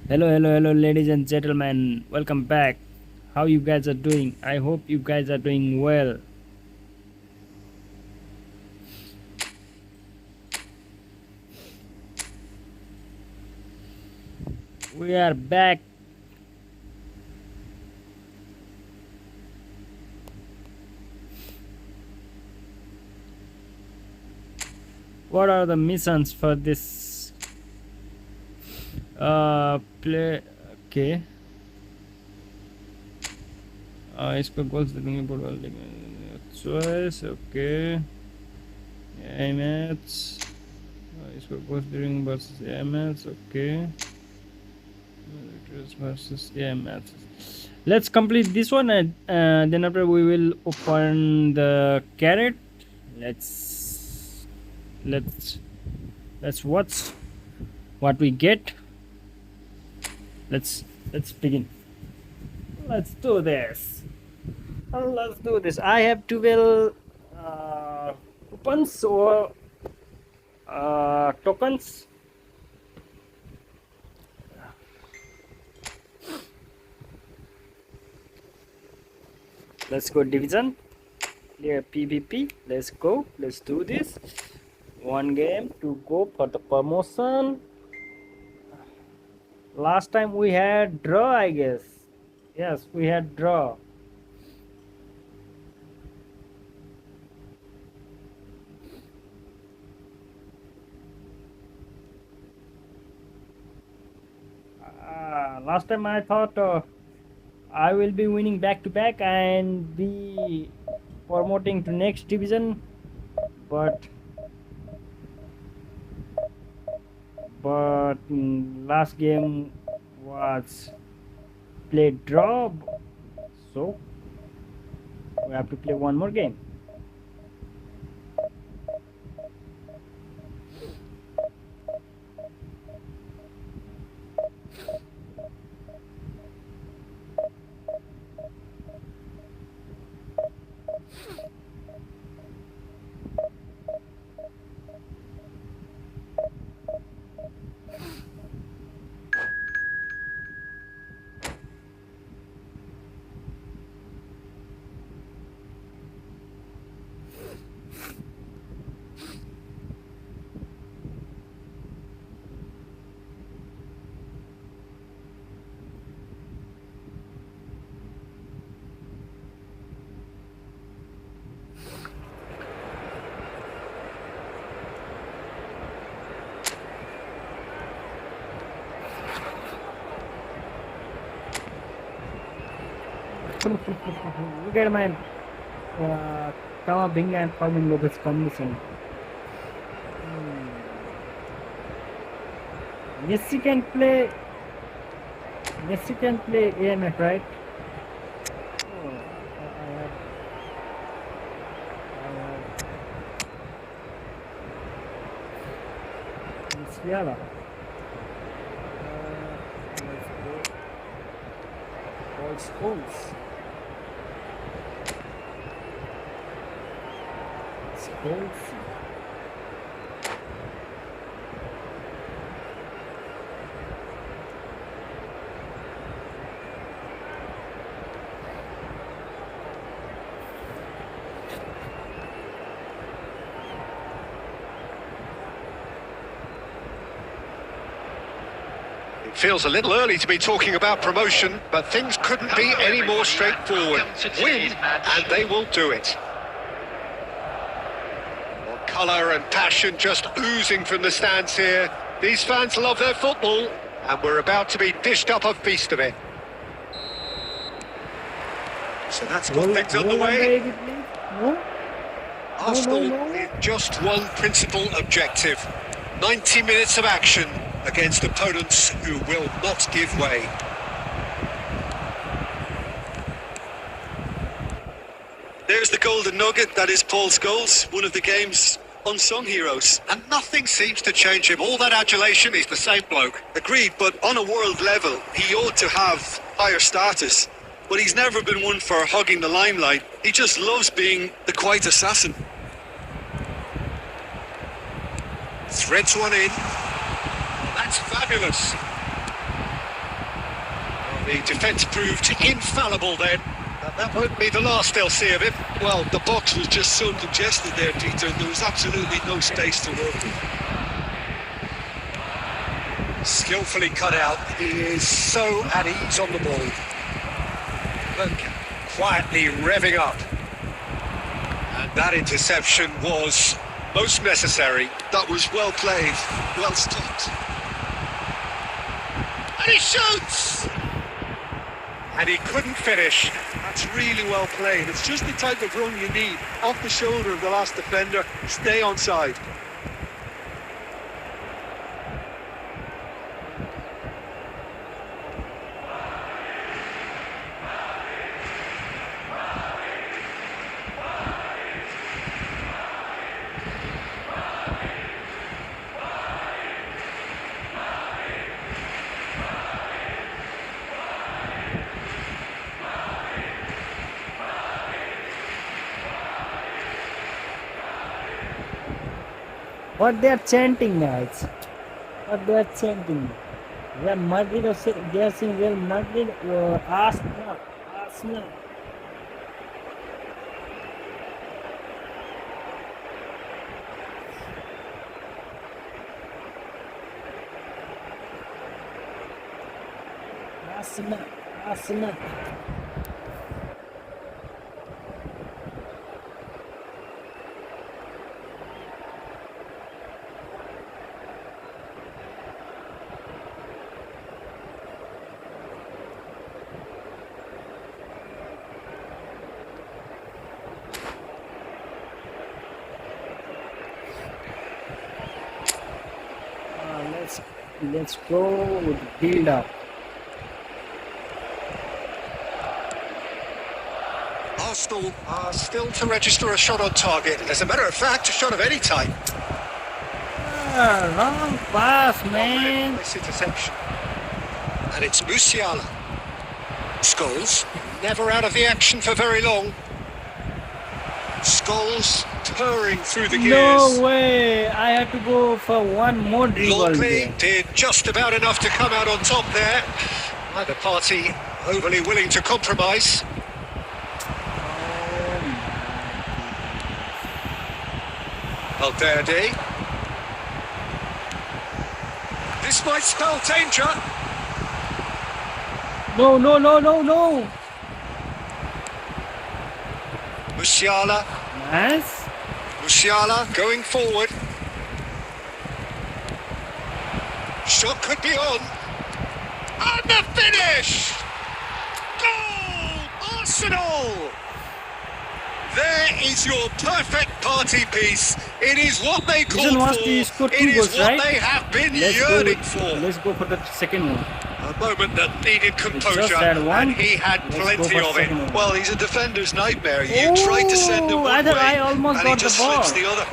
Hello, ladies and gentlemen. Welcome back. How you guys are doing? I hope you guys are doing well. We are back. What are the missions for this play? Okay. इसको goals देंगे football choice. Okay. AMH. इसको goals during versus AMH. Okay. Versus AMH. Let's complete this one, and then after we will open the carrot. Let's watch what we get. Let's begin. Let's do this. Let's do this. I have 12 coupons or tokens. Let's go division. Clear PvP. Let's go. Let's do this. One game to go for the promotion. Last time we had draw, I guess. Yes, we had draw. Last time I thought I will be winning back to back and be promoting to next division, but last game was played draw, so we have to play one more game. Look at my Kamavinga and Fermin Lopez combination. Messi can play. Messi can play AMF, right? Musiala. Let's go. All schools. Schools. It feels a little early to be talking about promotion, but things couldn't be any more straightforward. Win, and they will do it. Well, colour and passion just oozing from the stands here. These fans love their football, and we're about to be dished up a feast of it. So that's got things underway. Arsenal with just one principal objective. 90 minutes of action against opponents who will not give way. There's the golden nugget, that is Paul Scholes, one of the game's unsung heroes. And nothing seems to change him. All that adulation, he's the same bloke. Agreed, but on a world level, he ought to have higher status. But he's never been one for hogging the limelight. He just loves being the quiet assassin. Threads one in. That's fabulous. The defence proved infallible then. And that won't be the last they'll see of him. Well, the box was just so congested there, Peter. There was absolutely no space to work with. Skillfully cut out. He is so at ease on the ball. Bergkamp quietly revving up. And that interception was most necessary. That was well played, well stopped. And he shoots! And he couldn't finish. That's really well played. It's just the type of run you need. Off the shoulder of the last defender, stay onside. What they are chanting, guys? What they are chanting? Real Madrid or they are saying Real Madrid or Arsenal? Arsenal. Arsenal. Arsenal. Let's go with build up. Arsenal are still to register a shot on target. As a matter of fact, a shot of any type. Wrong pass, man. Nice interception. And it's Musiala. Scholes, never out of the action for very long. Scholes purring through the gears. No way! I had to go for one more dribble. Lockley did just about enough to come out on top there. Neither party overly willing to compromise. Valverde. This might spell danger. No, no, no, no, no! Musiala. Nice. Musiala going forward. Shot could be on. And the finish! Goal! Arsenal! There is your perfect party piece. It is what they called for. It is what they have been yearning for. Let's go for the second one. A moment that needed composure, and he had plenty of it. Well, he's a defender's nightmare. You tried to send him one way, I almost and he got just the ball. flips the other.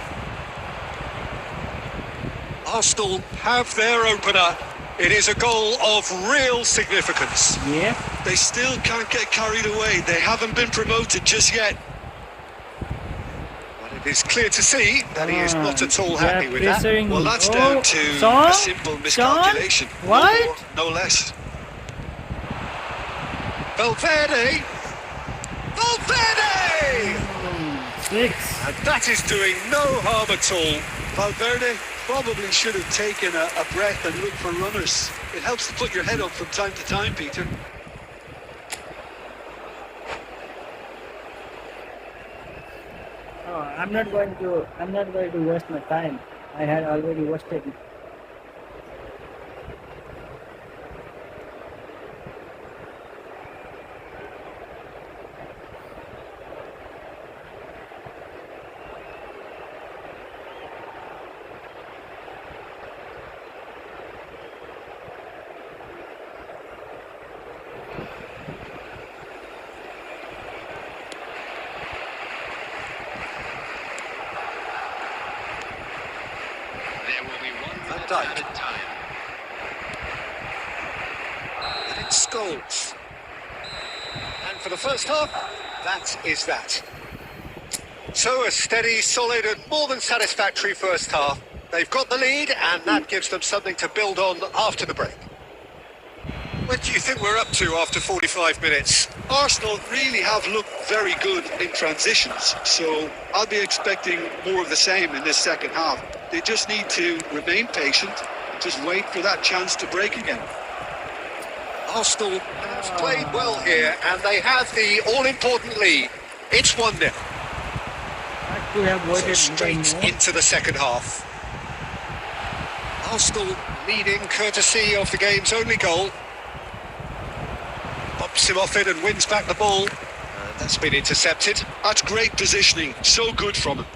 Arsenal have their opener. It is a goal of real significance. Yeah. They still can't get carried away. They haven't been promoted just yet. But it is clear to see that he is not at all happy with that. Well, that's down to a simple miscalculation. What? No less. Valverde! Valverde! 6. And that is doing no harm at all. Valverde probably should have taken a breath and looked for runners. It helps to put your head up from time to time, Peter. Oh, I'm not going to waste my time. I had already wasted it. Dijk. And it's Scholes. And for the first half, that is that. So a steady, solid and more than satisfactory first half. They've got the lead and that gives them something to build on after the break. What do you think we're up to after 45 minutes? Arsenal really have looked very good in transitions, so I'll be expecting more of the same in this second half. They just need to remain patient and just wait for that chance to break again. Arsenal has played well here, and they have the all-important lead. It's 1-0. Had to have So waited straight more. into the second half. Arsenal leading courtesy of the game's only goal. Pops him off it and wins back the ball. And that's been intercepted. That's great positioning, so good from him.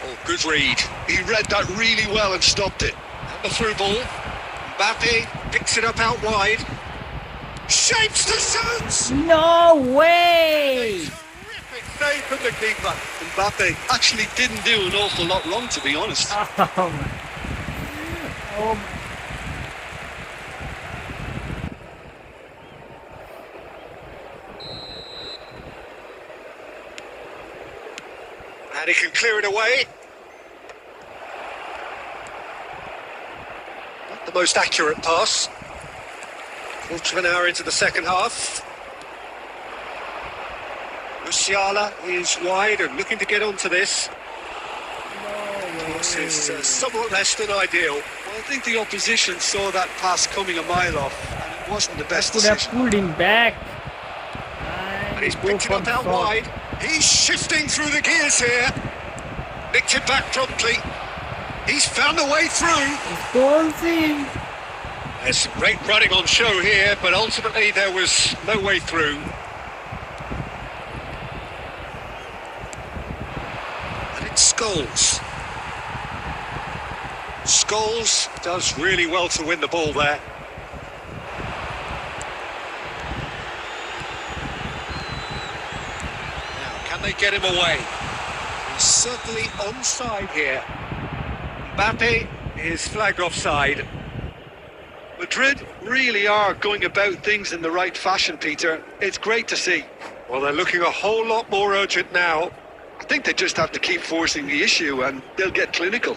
Oh, good read. He read that really well and stopped it. And the through ball. Mbappe picks it up out wide. Shapes the shoots! No way! Terrific save from the keeper. Mbappe actually didn't do an awful lot wrong, to be honest. Oh, my. Oh, And he can clear it away. Not the most accurate pass. Quarter of an hour into the second half. Musiala is wide and looking to get onto this. This is somewhat less than ideal. Well, I think the opposition saw that pass coming a mile off, and it wasn't the best could have decision. pulled him back. And he's go picked it for up out shot. wide. He's shifting through the gears here. Nicked it back promptly. He's found a way through. Swansea. There's some great running on show here, but ultimately there was no way through. And it's Scholes. Scholes does really well to win the ball there. Now, can they get him away? He's certainly onside here. Mbappe is flagged offside. Madrid really are going about things in the right fashion, Peter. It's great to see. Well, they're looking a whole lot more urgent now. I think they just have to keep forcing the issue and they'll get clinical.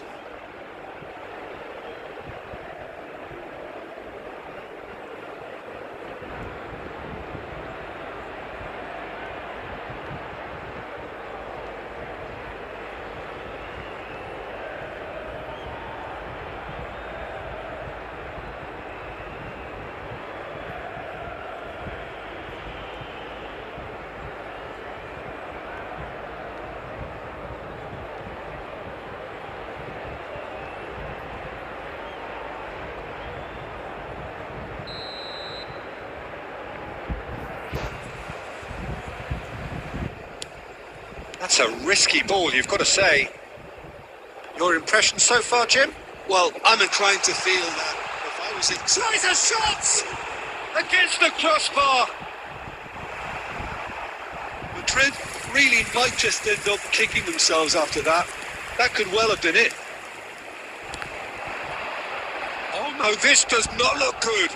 That's a risky ball, you've got to say. Your impression so far, Jim? Well, I'm inclined to feel that if I was in... Tries a shot! Against the crossbar! Madrid really might just end up kicking themselves after that. That could well have been it. Oh no, this does not look good.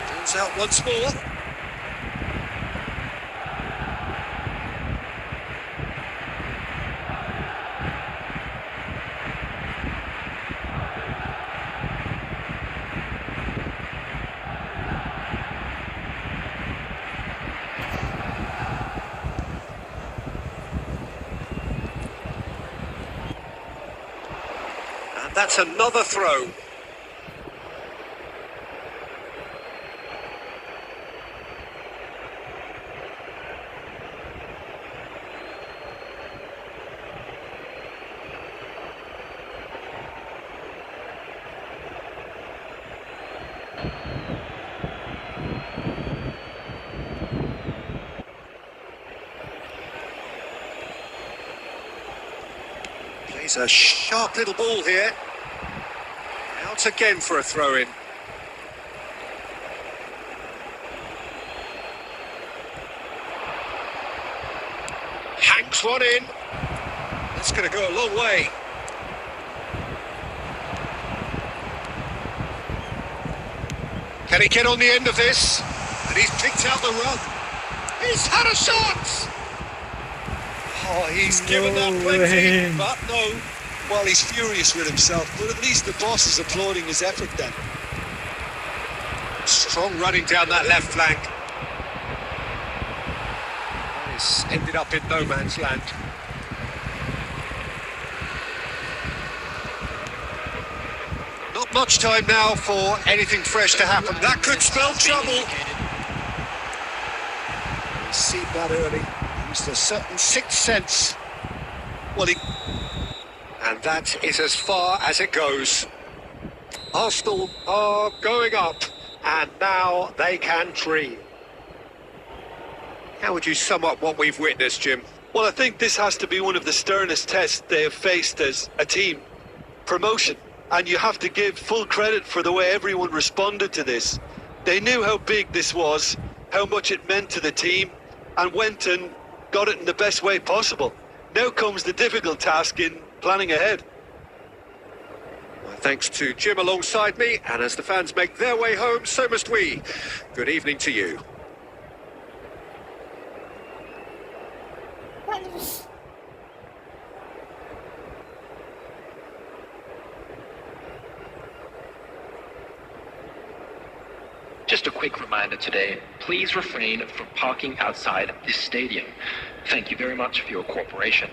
Goes out once more. And that's another throw. Plays a sharp little ball here. Out again for a throw-in. Hanks one in. That's going to go a long way. Can he get on the end of this? And he's picked out the run. He's had a shot! Oh, he's given that No plenty, way. but no. Well, he's furious with himself, but at least the boss is applauding his effort then. Strong running down that left flank. He's ended up in no man's land. Not much time now for anything fresh to happen. That could spell trouble. You see that early. Used a certain sixth sense. Well, And that is as far as it goes. Arsenal are going up, and now they can dream. How would you sum up what we've witnessed, Jim? well, I think this has to be one of the sternest tests they have faced as a team. Promotion. And you have to give full credit for the way everyone responded to this. They knew how big this was, how much it meant to the team, and went and got it in the best way possible. Now comes the difficult task in planning ahead. Well, thanks to Jim alongside me, and as the fans make their way home, so must we. Good evening to you. Just a quick reminder today, please refrain from parking outside this stadium. Thank you very much for your cooperation.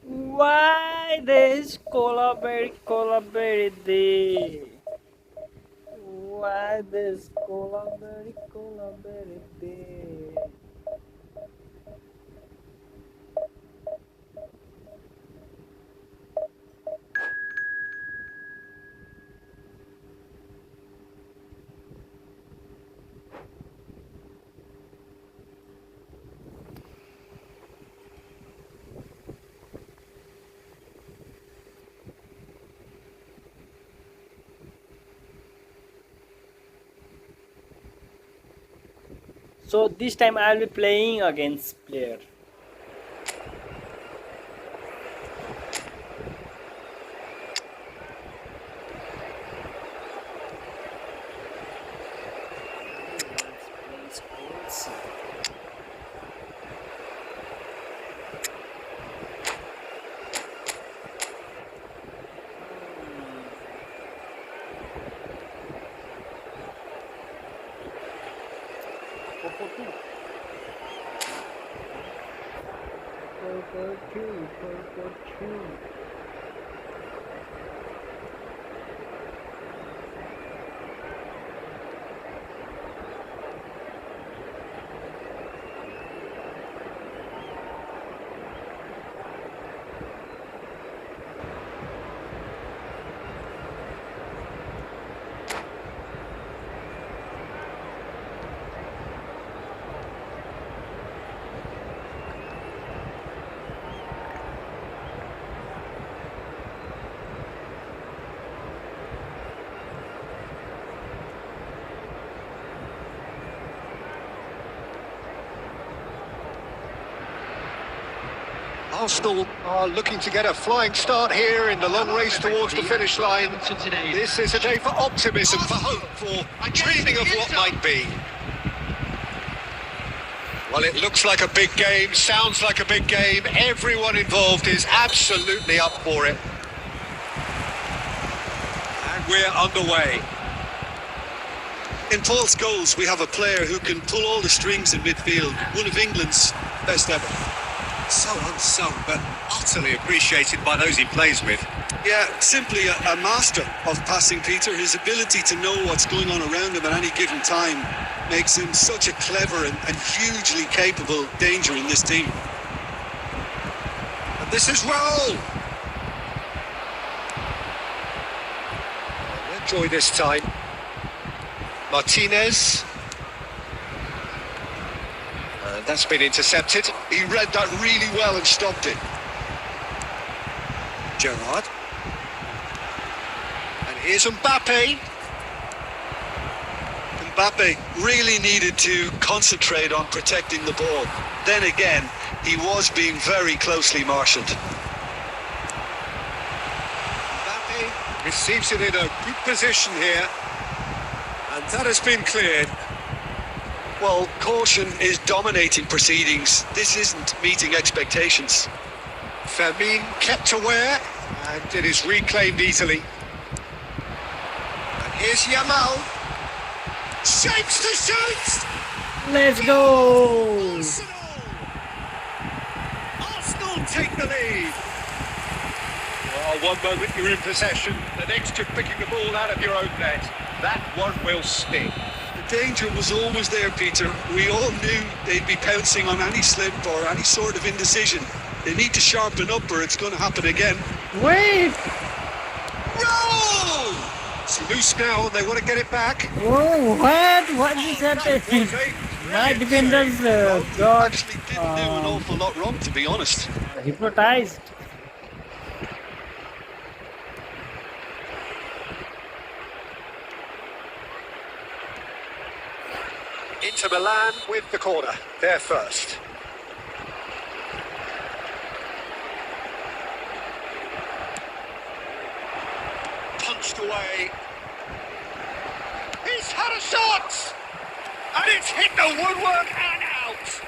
Why this cola berry day? Why this cola berry day? So this time I'll be playing against player. Arsenal are looking to get a flying start here in the long race towards the finish line. This is a day for optimism, for hope, for dreaming of what might be. Well, it looks like a big game, sounds like a big game. Everyone involved is absolutely up for it. And we're underway. In Paul's goals, we have a player who can pull all the strings in midfield. One of England's best ever. So unsung, but utterly appreciated by those he plays with. Yeah, simply a master of passing, Peter. His ability to know what's going on around him at any given time makes him such a clever and hugely capable danger in this team. And this is Raul. Enjoy this time. Martinez. That's been intercepted. He read that really well and stopped it. Gerrard. And here's Mbappe. Mbappe really needed to concentrate on protecting the ball. Then again, he was being very closely marshalled. Mbappe receives it in a good position here. And that has been cleared. Well, caution is dominating proceedings. This isn't meeting expectations. Fermin kept aware, and it is reclaimed easily. And here's Yamal. Shapes to shoot! Let's go! Arsenal take the lead. Well, one moment you're in possession, the next you're picking the ball out of your own net. That one will sting. The danger was always there, Peter. We all knew they'd be pouncing on any slip or any sort of indecision. They need to sharpen up or it's going to happen again. Wait! Roll! It's loose now and they want to get it back. Oh, what? What is happening? My defenders got Actually didn't do an awful lot wrong, to be honest. hypnotized. Inter Milan with the corner. They're first. Punched away. He's had a shot! And it's hit the woodwork and out!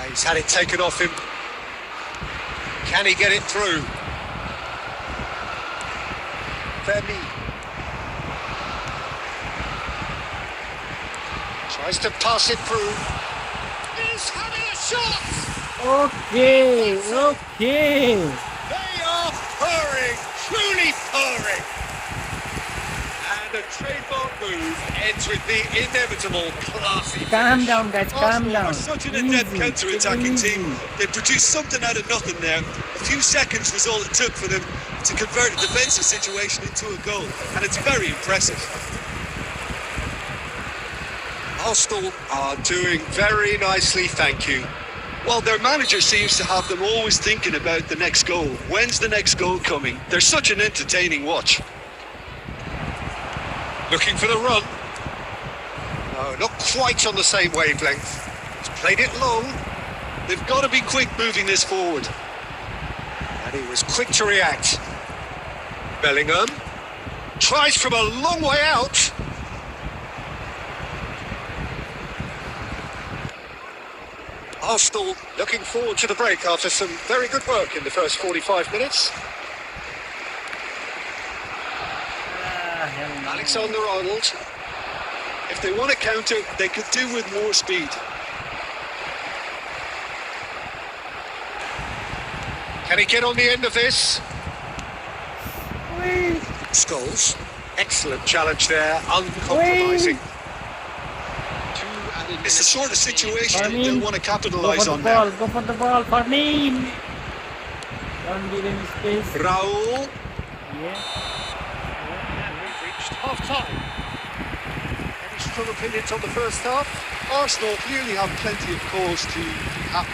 He's had it taken off him. Can he get it through? Fermi tries to pass it through. He's having a shot! Okay, okay. They are purring, truly purring. And a trademark move ends with the inevitable classy Calm finish. down, guys, calm Arsenal down. are such an adept Easy, counter-attacking easy. team. They produced something out of nothing there. A few seconds was all it took for them to convert a defensive situation into a goal, and it's very impressive. Arsenal are doing very nicely, thank you. Well, their manager seems to have them always thinking about the next goal. When's the next goal coming? They're such an entertaining watch. Looking for the run. No, not quite on the same wavelength. He's played it long. They've got to be quick moving this forward. And he was quick to react. Bellingham tries from a long way out. Arsenal looking forward to the break after some very good work in the first 45 minutes. Alexander-Arnold. If they want to counter, they could do with more speed. Can he get on the end of this? Scholes. Excellent challenge there, uncompromising. It's the sort of situation Fermin, they'll want to Go capitalise for the on ball, now. go for the ball, Fermin. Don't give him space. Raul. Yeah. We've reached half-time. Any strong opinions on the first half? Arsenal clearly have plenty of cause to be happy,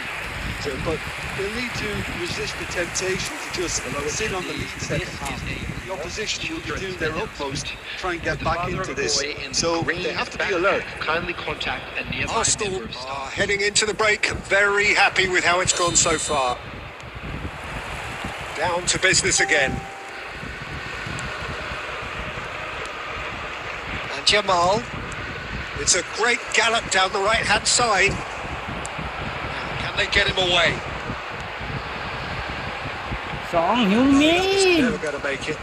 but they'll need to resist the temptation to just sit on the lead second half. The opposition will be doing their utmost to try and get back into this, so they have to be alert. Kindly contact a nearby Arsenal member of are staff. heading into the break very happy with how it's gone so far. Down to business again. Jamal. It's a great gallop down the right-hand side. Can they get him away? Song Heung-min. Never going to make it.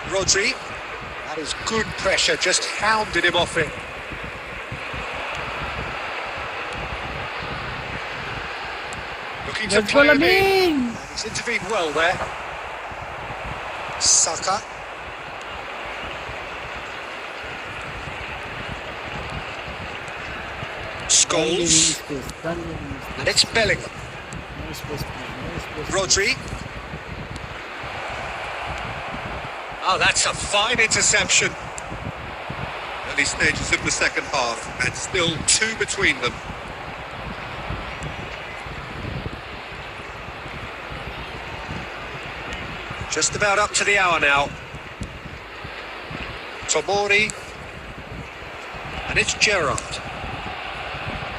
Rodri. That is good pressure, just hounded him off it. Looking to Let's go, play him in. Lamine. He's intervened well there. Saka. Scholes. And it's Bellingham. Rodri. Oh, that's a fine interception. Early stages of the second half, and still 2 between them. Just about up to the hour now. Tomori. And it's Gerrard.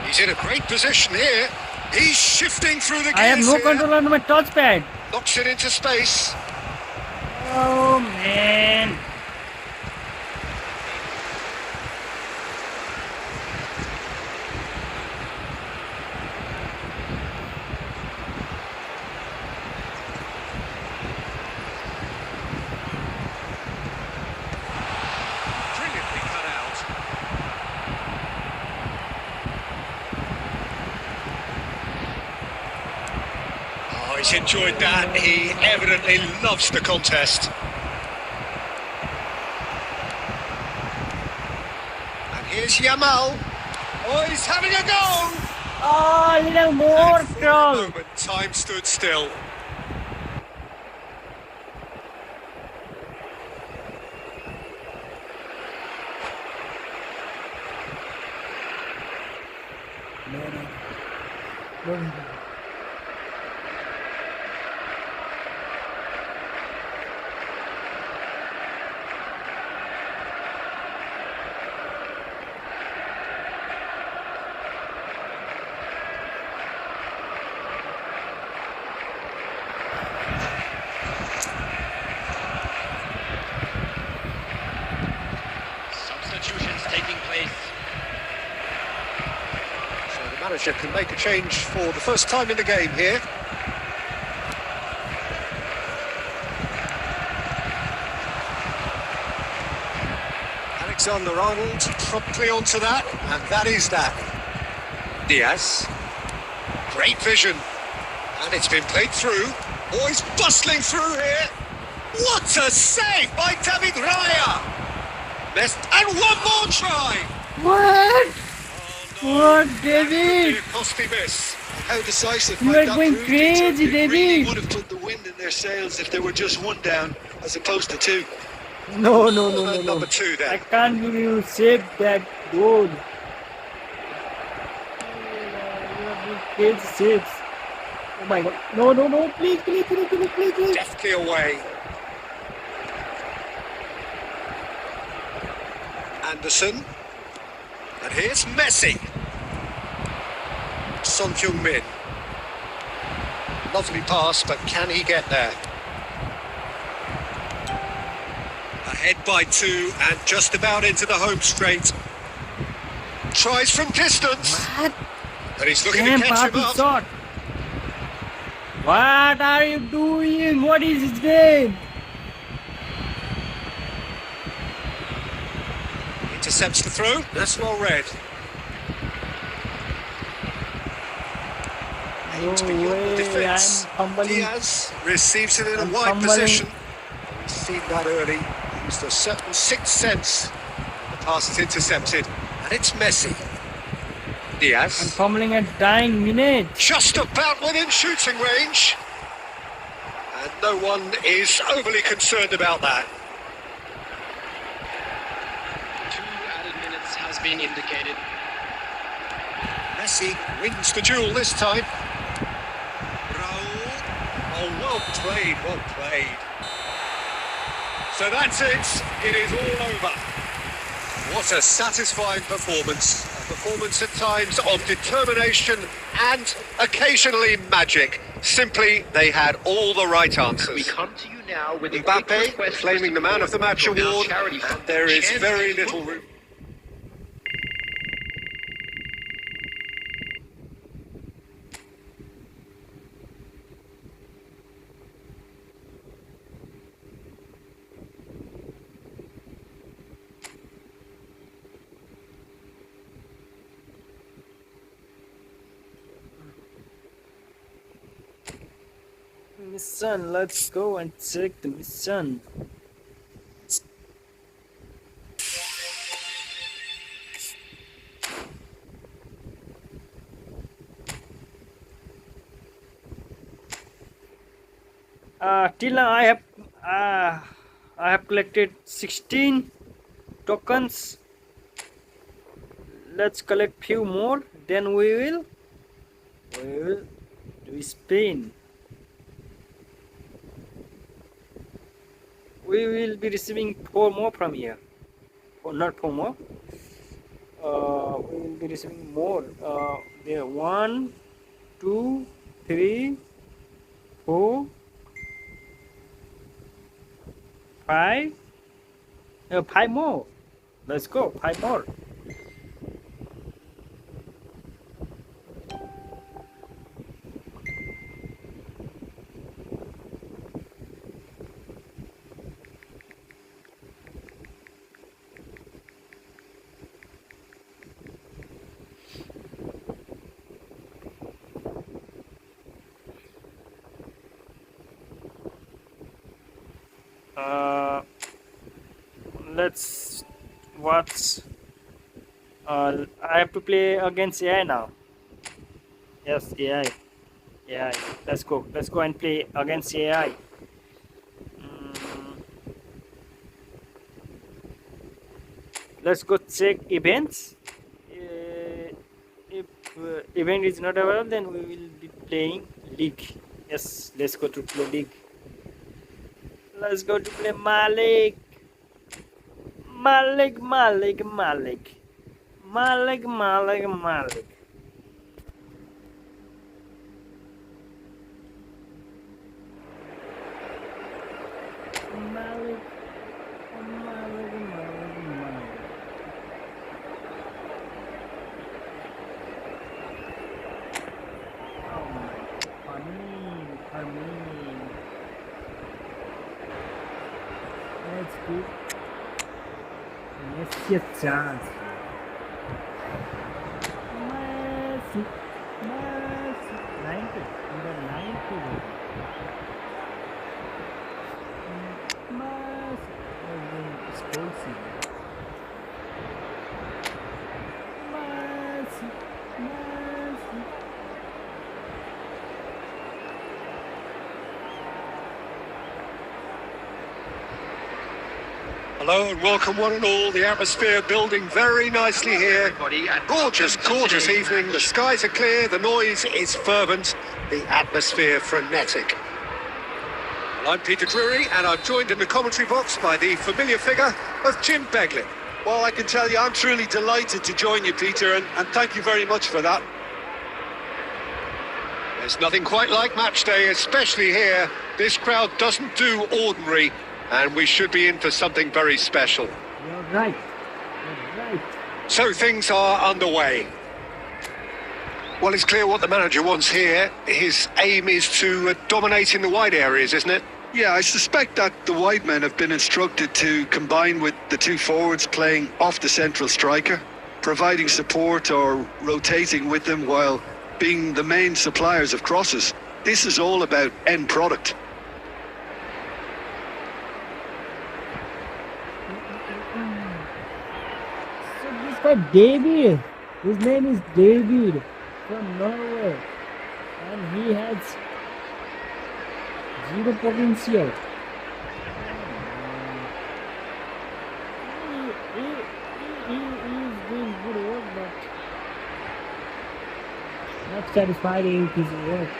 He's in a great position here. He's shifting through the gears I have no here. control on my touchpad. Knocks it into space. Oh man. Brilliantly cut out. Oh, he's enjoyed that. He evidently loves the contest. And here's Yamal. Oh, he's having a go. Oh, little more And for a troll. moment, time stood still. Substitutions taking place. So the manager can make a change for the first time in the game here. Alexander-Arnold promptly onto that, and that is that. Diaz. Great vision. And it's been played through. Oh, he's bustling through here. What a save by David Raya! And one more try! What? Oh, no. What, That David? could be a costly miss. How decisive You might are that going prove, crazy, Peter? It really David. would have put the wind in their sails if they were just 1 down as opposed to 2. No, no, no, no, no. Number 2 then. I can't believe you saved that goal. You are doing crazy saves. Oh my god. No, no, no. Please, please, please, please, please, please. Deftly away. Anderson. And here's Messi. Son Heung-min. Lovely pass, but can he get there? Ahead by 2 and just about into the home straight. Tries from distance. What? And he's looking Damn, to catch him party up. shot. What are you doing? What is his name? Intercepts the throw. That's well read. Aims No beyond the way, defence. I'm fumbling. Diaz receives it in a I'm wide fumbling. position. He's seen that early. Used a certain sixth sense. The pass is intercepted. And it's Messi. I'm Diaz. fumbling at dying minute. Just about within shooting range. And no one is overly concerned about that. 2 added minutes has been indicated. Messi wins the duel this time. Raul. Oh, well played, well played. So that's it. It is all over. What a satisfying performance. A performance at times of determination and occasionally magic. Simply, they had all the right We answers. come to you now with a quick Mbappe request for claiming the Man of the Match support from our award. charity fund, There is Champions very Football. little room. Mission, let's go and check the mission. Till now I have collected 16 tokens. Let's collect few more, then we will do spin. We will be receiving 4 more from here. Or not 4 more. We will be receiving more. There 1, 2, 3, 4, 5. 5 more. Let's go. 5 more. Let's watch. I have to play against AI now. Yes, AI. AI. Let's go. Let's go and play against AI. Let's go check events. If event is not available, then we will be playing League. Yes, let's go to play League. Let's go to play Malik. Malik. Malik. Let's get a chance. Messi. 90. Number 90. Messi. Messi. Hello and welcome one and all. The atmosphere building very nicely here. Gorgeous, gorgeous evening. The skies are clear, the noise is fervent, the atmosphere frenetic. Well, I'm Peter Drury and I'm joined in the commentary box by the familiar figure of Jim Beglin. Well, I can tell you I'm truly delighted to join you, Peter, and thank you very much for that. There's nothing quite like match day, especially here. This crowd doesn't do ordinary, and we should be in for something very special. You're right. So things are underway. Well, it's clear what the manager wants here. His aim is to dominate in the wide areas, isn't it? Yeah, I suspect that the wide men have been instructed to combine with the two forwards playing off the central striker, providing support or rotating with them while being the main suppliers of crosses. This is all about end product. So this guy David, his name is David from Norway, and he has zero potential. He is doing good work, but not satisfied with his work.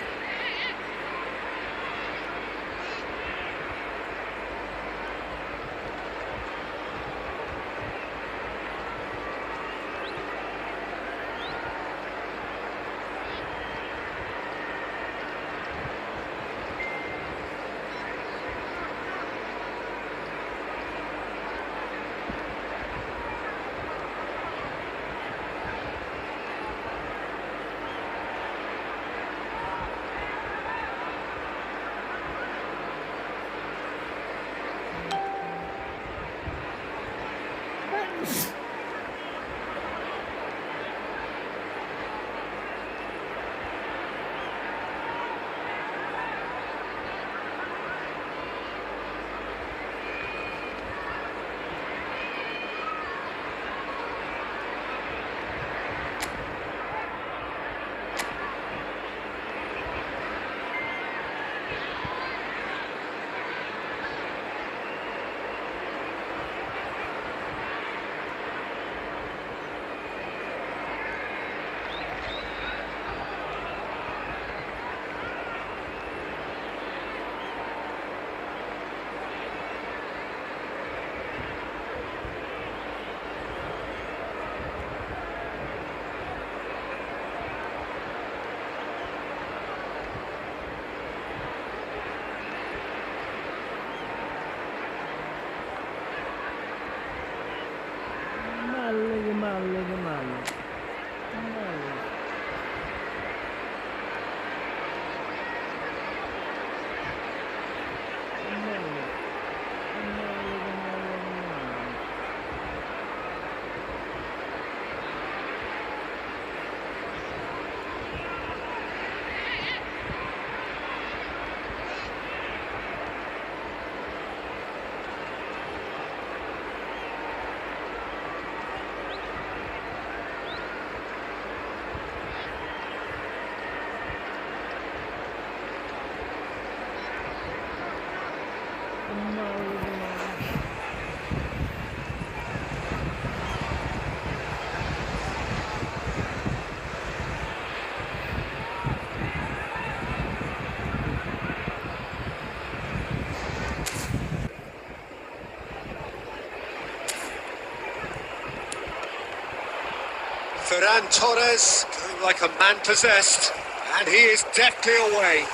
Ferran Torres going like a man possessed, and he is deftly away.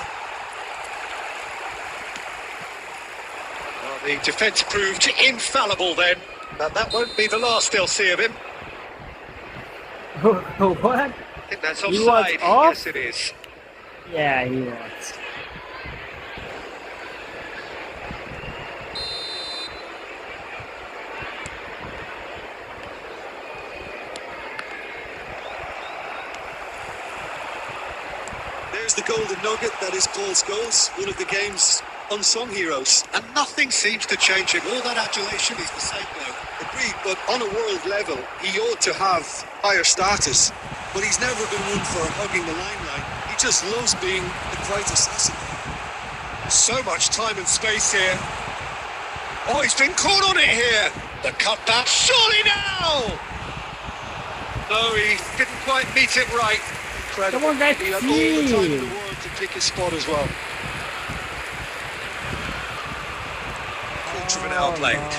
Well, the defence proved infallible then, but that won't be the last they'll see of him. What? I think that's He was offside. off? Yes, it is. Yeah, he was. There's the golden nugget that is Paul Scholes, one of the game's unsung heroes. And nothing seems to change him. All that adulation is the same now. Agreed, but on a world level, he ought to have higher status. But he's never been one for hugging the limelight. He just loves being the quiet assassin. So much time and space here. Oh, he's been caught on it here. The cutback, surely now! No, he didn't quite meet it right. Incredible. Come on, guys, He had all the time in see. the world to pick his spot as well. Quarter of an hour played.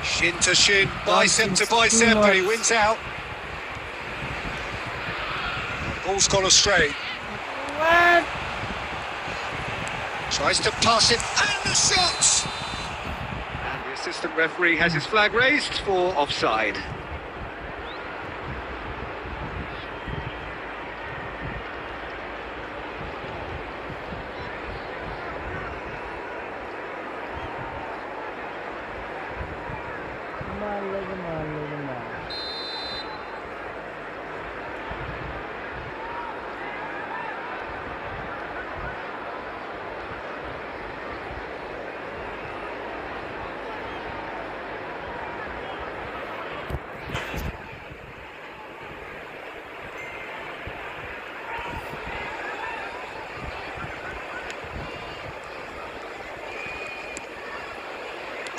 Shin to shin, bicep to bicep, and he wins out. Ball's gone astray. What? Tries to pass it, and the shot! And the assistant referee has his flag raised for offside.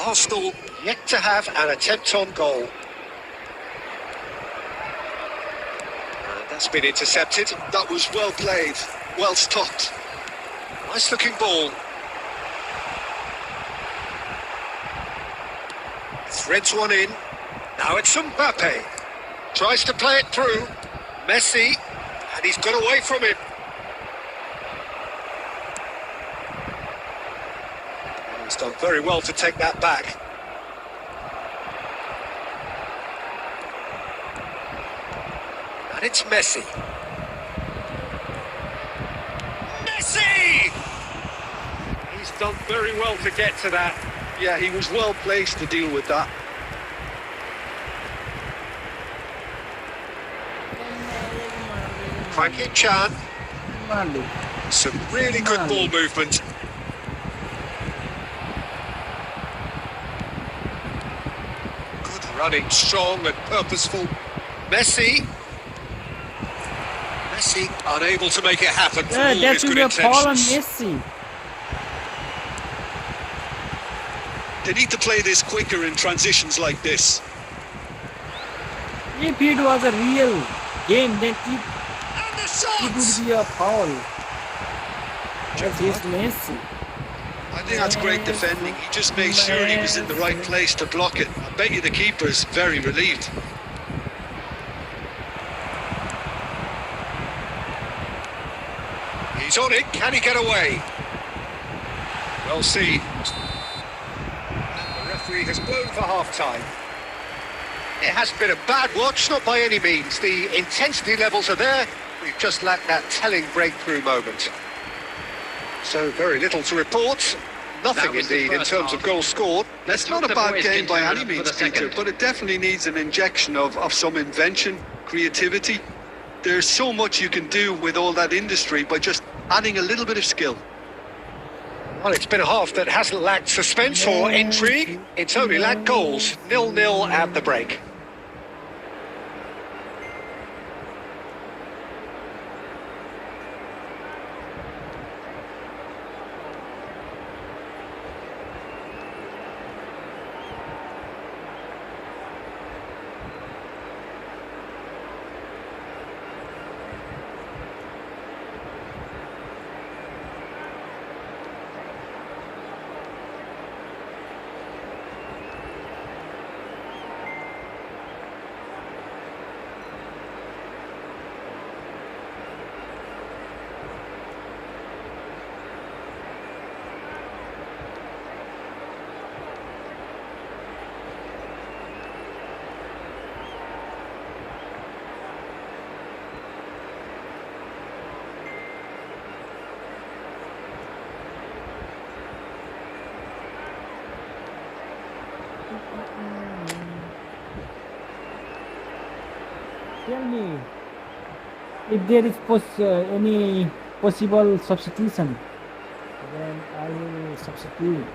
Arsenal yet to have an attempt on goal. And that's been intercepted. That was well played, well stopped. Nice looking ball. Threads one in. Now it's Mbappe. Tries to play it through. Messi. And he's got away from him. He's done very well to take that back. And it's Messi. Messi! He's done very well to get to that. Yeah, he was well placed to deal with that. Frankie Chan. Some really good ball movement. Good running, strong and purposeful. Messi. Messi unable to make it happen for Yeah, all that his should good be a foul on intentions. Messi. They need to play this quicker in transitions like this. If it was a real game, then And the it shot! would be a foul. That's just Messi. I think that's great defending. He just made sure he was in the right place to block it. I bet you the keeper's very relieved. He's on it. Can he get away? Well seen. And the referee has blown for half-time. It hasn't been a bad watch, not by any means. The intensity levels are there. We've just lacked that telling breakthrough moment. So very little to report. Nothing indeed in terms of goals scored. It's not a bad game by any means, Peter, but it definitely needs an injection of some invention, creativity. There's so much you can do with all that industry by just adding a little bit of skill. Well, it's been a half that hasn't lacked suspense or intrigue. It's only lacked goals. 0-0 at the break. tell me if there is any possible substitution, then I will substitute.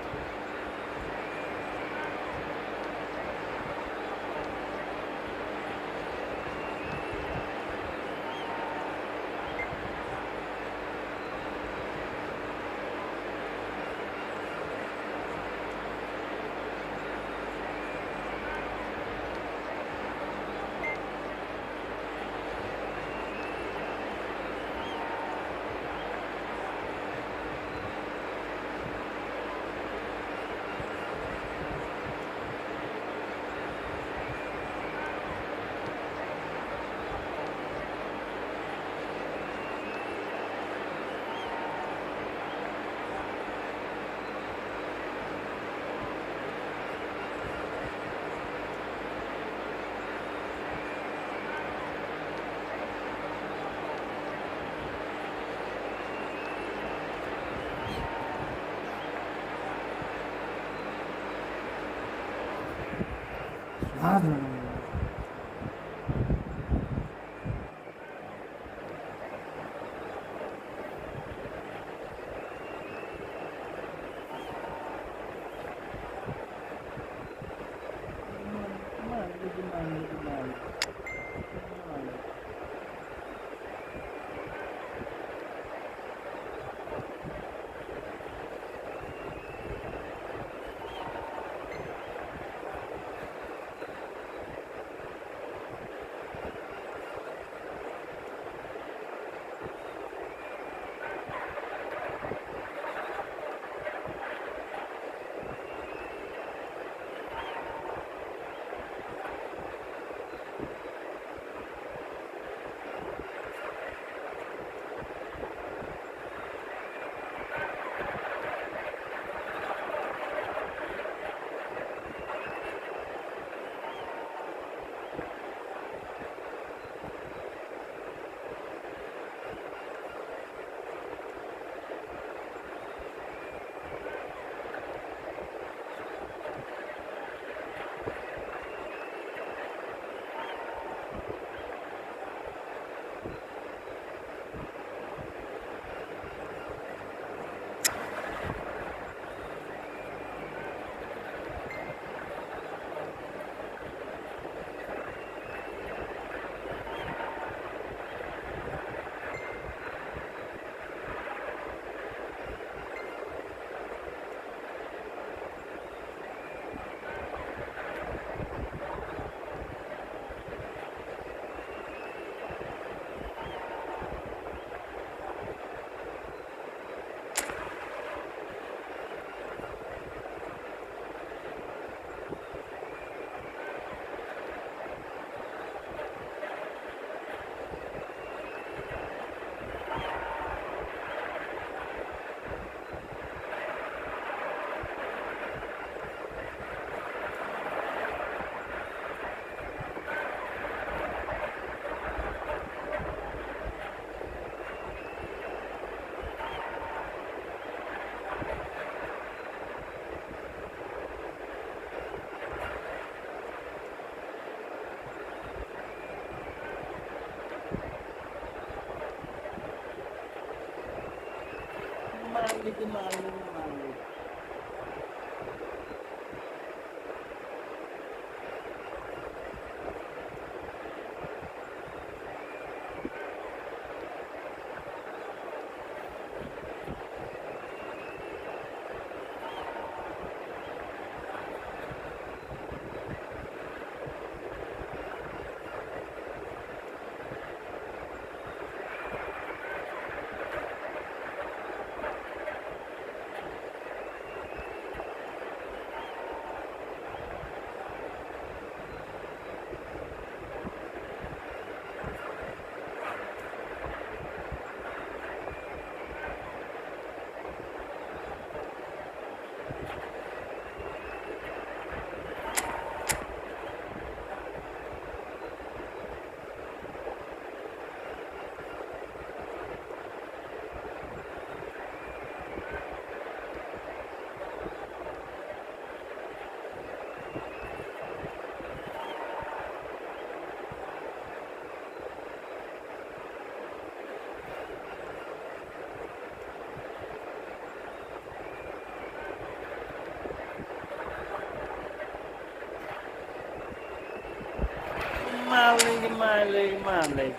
Come on, leg. Come on, leg.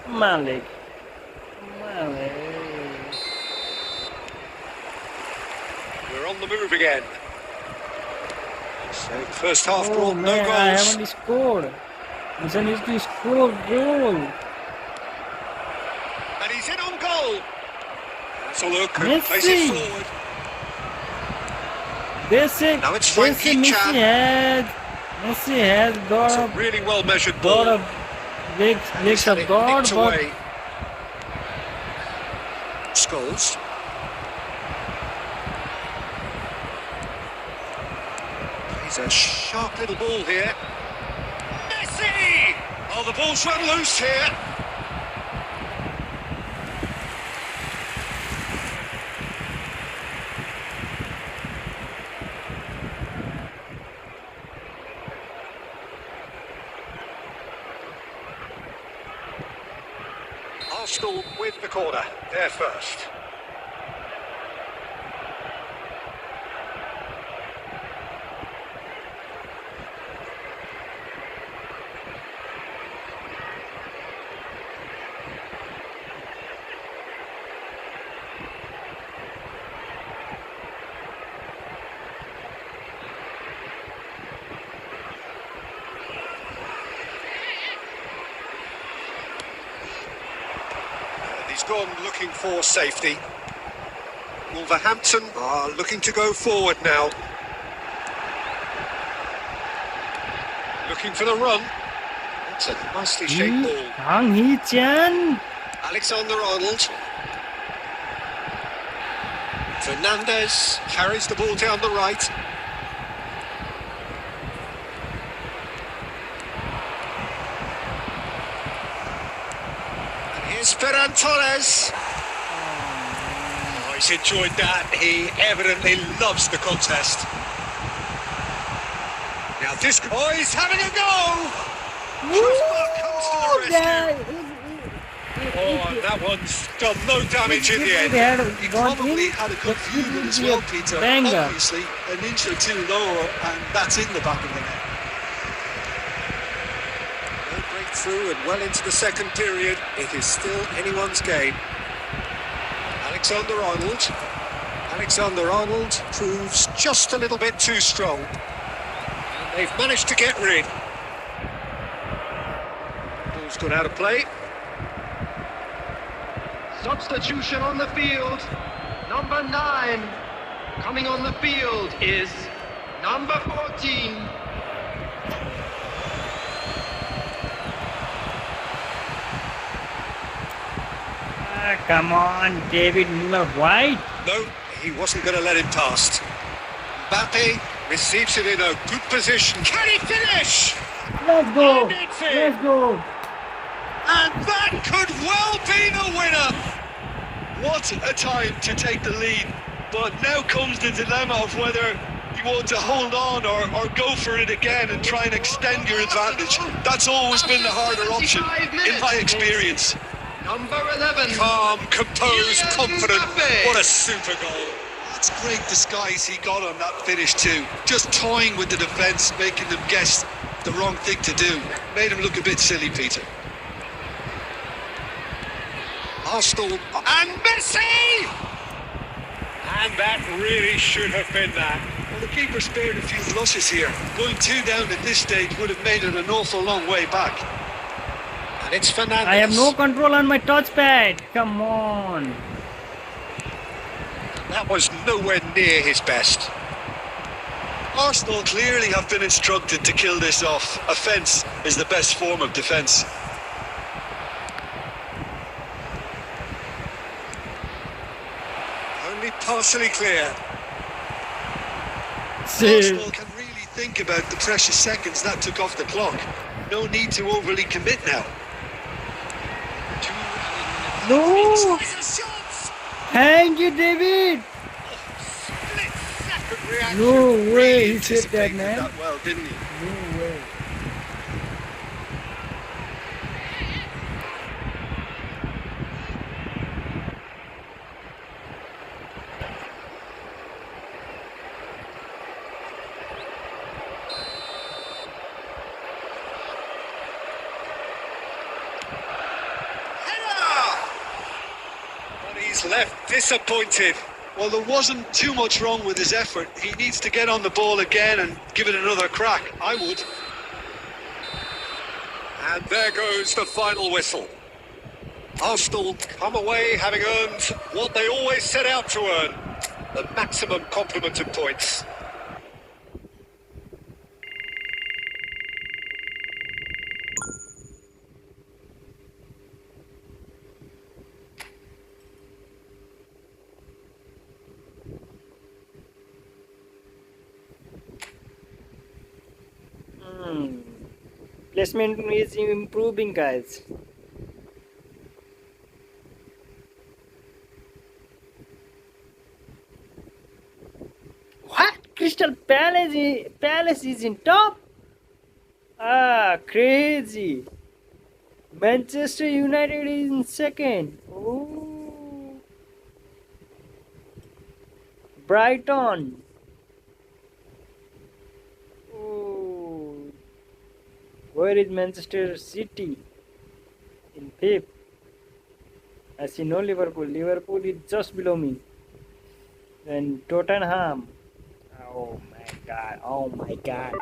Come on, leg. Come on, leg. We're on the move again. So first half Oh brought no man, I goals. haven't scored. Mission needs to score goal. And he's in on goal. That's a look and plays Messi. it forward. Now it's Frankie Chan. Messi has It's got a a really well measured got ball. a legs He's had of it God, nicked but away. Scholes. He's a sharp little ball here. Messi! Oh, the ball's run loose here. Arsenal with the corner. They're first. He's gone looking for safety. Wolverhampton are looking to go forward now. Looking for the run. That's a nicely shaped ball. Kang Hee-chan. Alexander-Arnold. Fernandez carries the ball down the right. Here's Ferran Torres. Oh, he's enjoyed that. He evidently loves the contest. Now this... Oh, he's having a go! Crossbar comes to the rescue. Oh, and that one's done no damage in the end. He probably had a good view of it as well, Peter. Banger. Obviously, an inch or two lower, and that's in the back of the net. No breakthrough and well into the second period. It is still anyone's game. Alexander-Arnold. Alexander-Arnold proves just a little bit too strong. And they've managed to get rid. Ball's gone out of play. Substitution on the field. Number 9 coming on the field is number 14. Come on, David Miller-White. No, he wasn't going to let it pass. Mbappe receives it in a good position. Can he finish? Let's go. And it's in. Let's go. And that could well be the winner. What a time to take the lead. But now comes the dilemma of whether you want to hold on or go for it again and try and extend your advantage. That's always been the harder option, in my experience. Number 11. Calm, composed, Kylian confident. Mbappe. What a super goal. That's great disguise he got on that finish too. Just toying with the defence, making them guess the wrong thing to do. Made him look a bit silly, Peter. Arsenal and Messi! And that really should have been that. Well, the keeper spared a few flushes here. Going 2 down at this stage would have made it an awful long way back. And it's Fernandez. I have no control on my touchpad. Come on. That was nowhere near his best. Arsenal clearly have been instructed to kill this off. Offence is the best form of defence. Only partially clear. Arsenal can really think about the precious seconds that took off the clock. No need to overly commit now. No. Shots! Thank you, David. Split second reaction. No way Really he hit that, anticipated man. that well, didn't he? No way. left disappointed. Well, there wasn't too much wrong with his effort. He needs to get on the ball again and give it another crack. I would. And there goes the final whistle. Arsenal come away having earned what they always set out to earn, the maximum complement of points. Placement is improving, guys. What? Palace is in top? Ah, crazy. Manchester United is in second. Oh. Brighton. Oh. Where is Manchester City? In fifth. I see no Liverpool. Liverpool is just below me. Then Tottenham. Oh my god. Oh my god.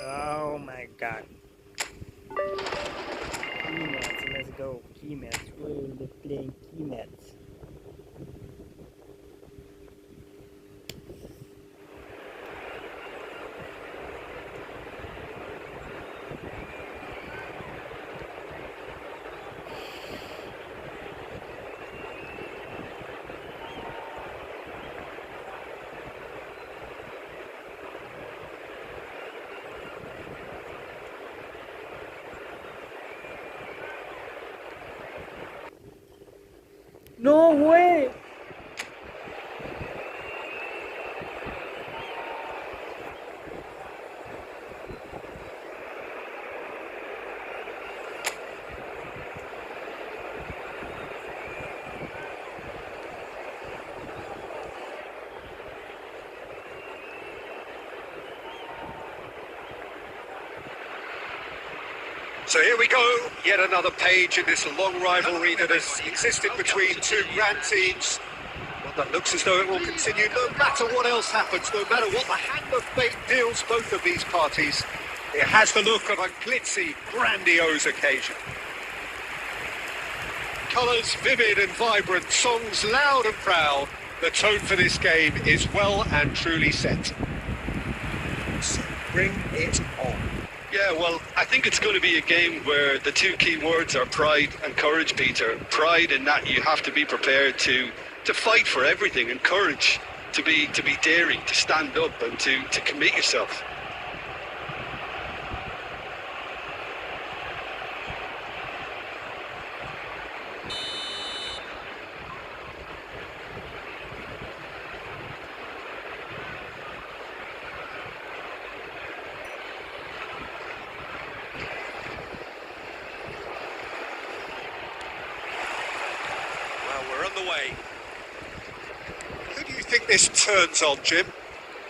Oh my god. Key match. Let's go. Key match. We're playing key match. No way! So here we go, yet another page in this long rivalry that has existed between two grand teams. One that looks as though it will continue no matter what else happens, no matter what the hand of fate deals both of these parties. It has the look of a glitzy, grandiose occasion. Colours vivid and vibrant, songs loud and proud. The tone for this game is well and truly set. So bring it on. Yeah, well, I think it's going to be a game where the two key words are pride and courage, Peter. Pride in that you have to be prepared to fight for everything, and courage to be daring, to stand up and to commit yourself. Way. Who do you think this turns on, Jim?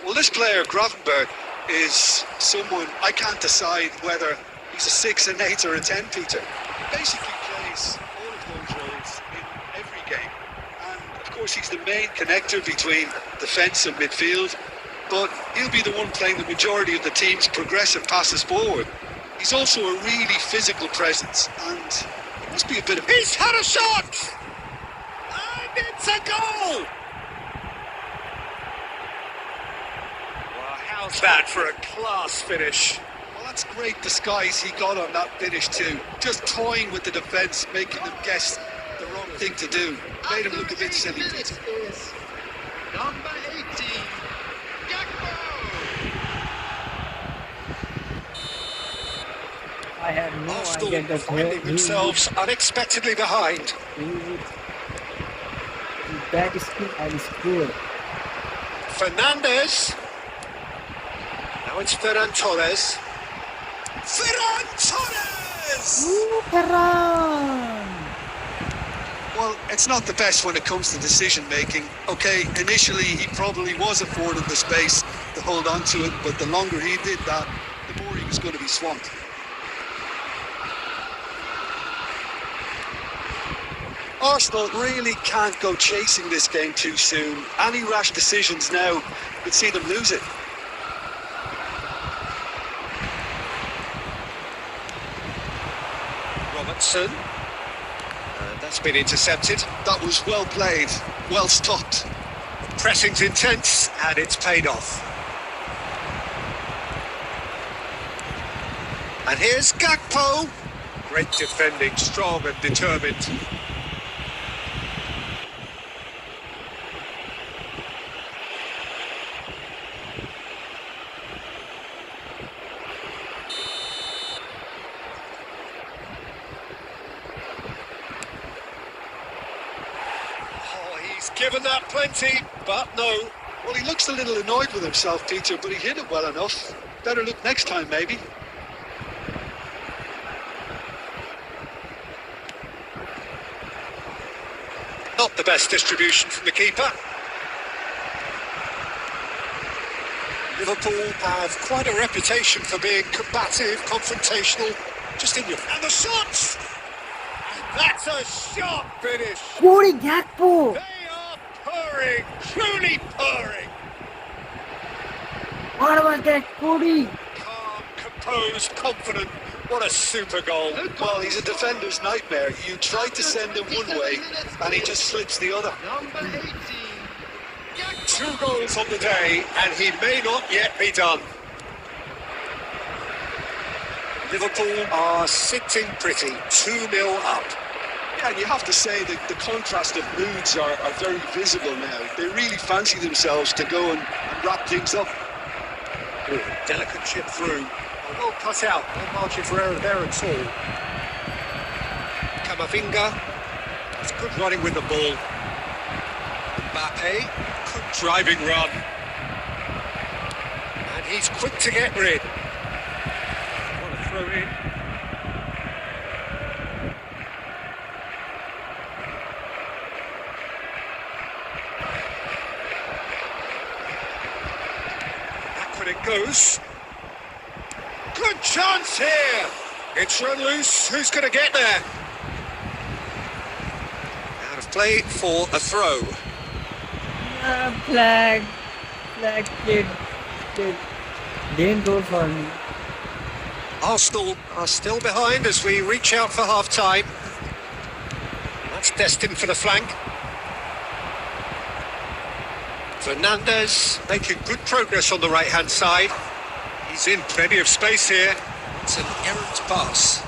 Well, this player, Gravenberg, is someone I can't decide whether he's a 6, an 8 or a 10, Peter. He basically plays all of those roles in every game. And, of course, he's the main connector between defence and midfield, but he'll be the one playing the majority of the team's progressive passes forward. He's also a really physical presence, and he must be a bit of... He's had a shot! It's a goal! Well, how's that for a class finish? Well, that's great disguise he got on that finish too. Just toying with the defence, making them guess the wrong thing to do. Made him look a bit silly. Number 18, Gakpo! I have no Arsenal idea that finding themselves unexpectedly behind. Back spin and score. Fernandez. Now it's Ferran Torres. Ferran Torres! Ooh, Ferran! Well, it's not the best when it comes to decision making. Okay, initially he probably was afforded the space to hold on to it, but the longer he did that, the more he was going to be swamped. Arsenal really can't go chasing this game too soon. Any rash decisions now could see them lose it. Robertson. And that's been intercepted. That was well played, well stopped. Pressing's intense, and it's paid off. And here's Gakpo. Great defending, strong and determined. Oh, he's given that plenty, but no. Well, he looks a little annoyed with himself, Peter, but he hit it well enough. Better look next time, maybe. Not the best distribution from the keeper. Liverpool have quite a reputation for being combative, confrontational, just in your... And the shots! And that's a sharp finish! Cody Gakpo! They are purring, truly purring! What was that, Cody? Calm, composed, confident. What a super goal. Well, he's a defender's nightmare. You try to send him one way, and he just slips the other. Number 18. 2 goals on the day, and he may not yet be done. Liverpool are sitting pretty, 2-0 up. Yeah, and you have to say that the contrast of moods are very visible now. They really fancy themselves to go and wrap things up. Ooh, delicate chip through. Well cut out, no margin for error there at all. Camavinga, it's good running with the ball. Mbappe, good driving run. And he's quick to get rid. What a throw in. Back when it goes. Good chance here! It's run loose, who's going to get there? Out of play for a throw. Flag, kid. Didn't go for me. Arsenal are still behind as we reach out for half-time. That's destined for the flank. Fernandes making good progress on the right-hand side. He's in plenty of space here. It's an errant pass.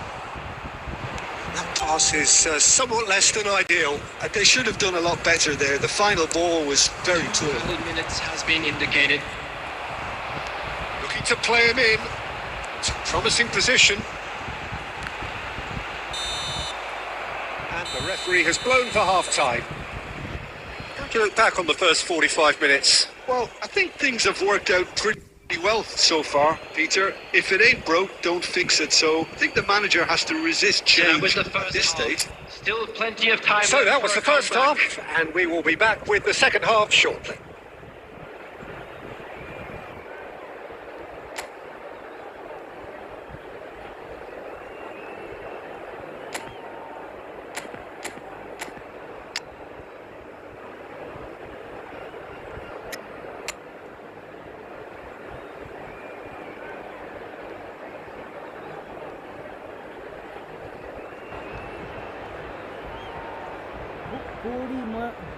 That pass is somewhat less than ideal. They should have done a lot better there. The final ball was very poor. 12 minutes has been indicated. Looking to play him in. It's a promising position. And the referee has blown for half-time. How do you look back on the first 45 minutes? Well, I think things have worked out pretty well so far, Peter. If it ain't broke, don't fix it. So I think the manager has to resist change with the at first this half, stage. still plenty of time. So that was for the a first comeback. half, and we will be back with the second half shortly.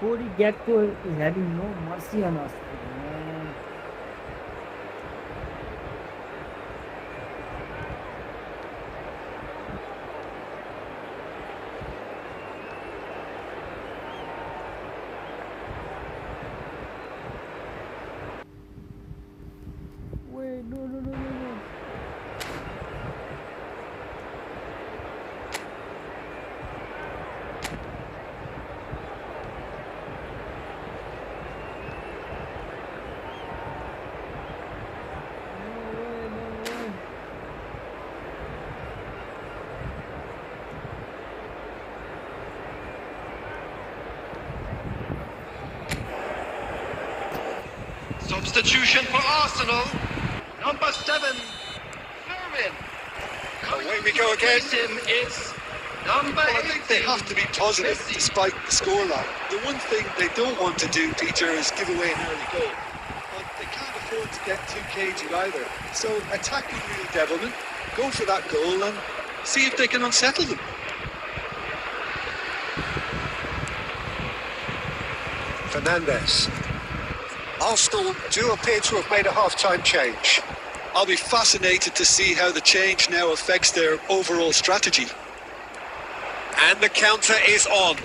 Cody Gakpo is having no mercy on us, man. Wait, no. Substitution for Arsenal. Number 7, Firmin. Away we go again. Him is Number Well, I think they 18. have to be positive despite the scoreline. The one thing they don't want to do, Peter, is give away an early goal. But they can't afford to get too cagey either. So attack with real devilment, go for that goal and see if they can unsettle them. Fernandes. Arsenal do appear to have made a half-time change. I'll be fascinated to see how the change now affects their overall strategy. And the counter is on.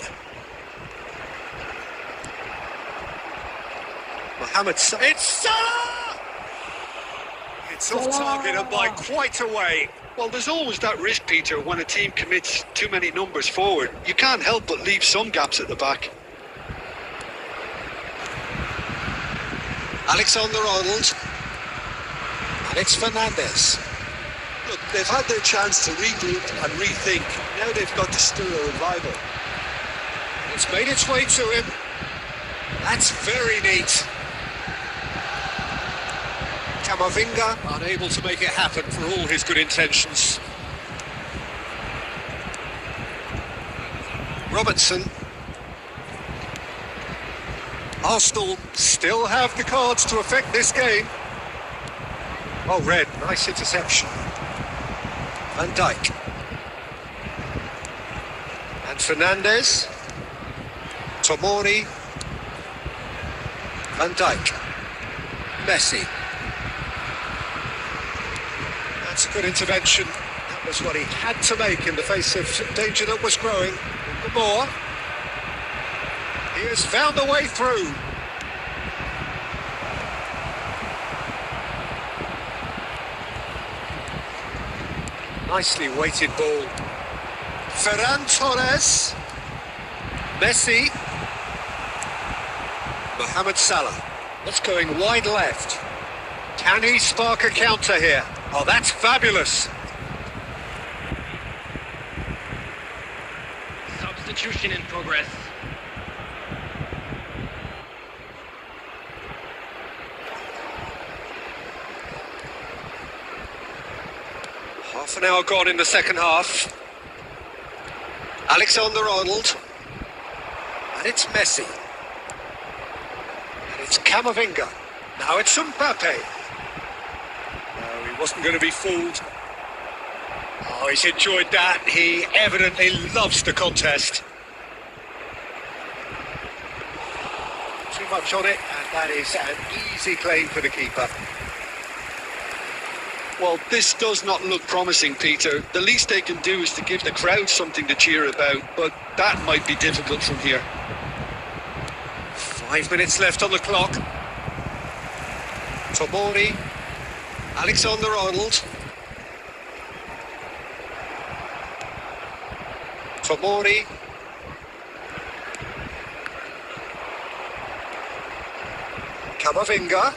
Mohamed Salah. It's Salah! It's off target and by quite a way. Well, there's always that risk, Peter, when a team commits too many numbers forward. You can't help but leave some gaps at the back. Alexander-Arnold. And it's Fernandes. Look, they've had their chance to regroup and rethink. Now they've got to stir a revival. It's made its way to him. That's very neat. Camavinga unable to make it happen for all his good intentions. Robertson. Arsenal still have the cards to affect this game. Oh, Red, nice interception. Van Dijk. And Fernandes. Tomori. Van Dijk. Messi. That's a good intervention. That was what he had to make in the face of danger that was growing. Moore. He has found a way through. Nicely weighted ball. Ferran Torres. Messi. Mohamed Salah. That's going wide left. Can he spark a counter here? Oh, that's fabulous. Substitution in progress. Half an hour gone in the second half. Alexander-Arnold. And it's Messi. And it's Camavinga. Now it's Mbappe. No, he wasn't going to be fooled. Oh, he's enjoyed that. He evidently loves the contest. Too much on it, and that is an easy claim for the keeper. Well, this does not look promising, Peter. The least they can do is to give the crowd something to cheer about, but that might be difficult from here. 5 minutes left on the clock. Tomori. Alexander-Arnold. Tomori. Camavinga.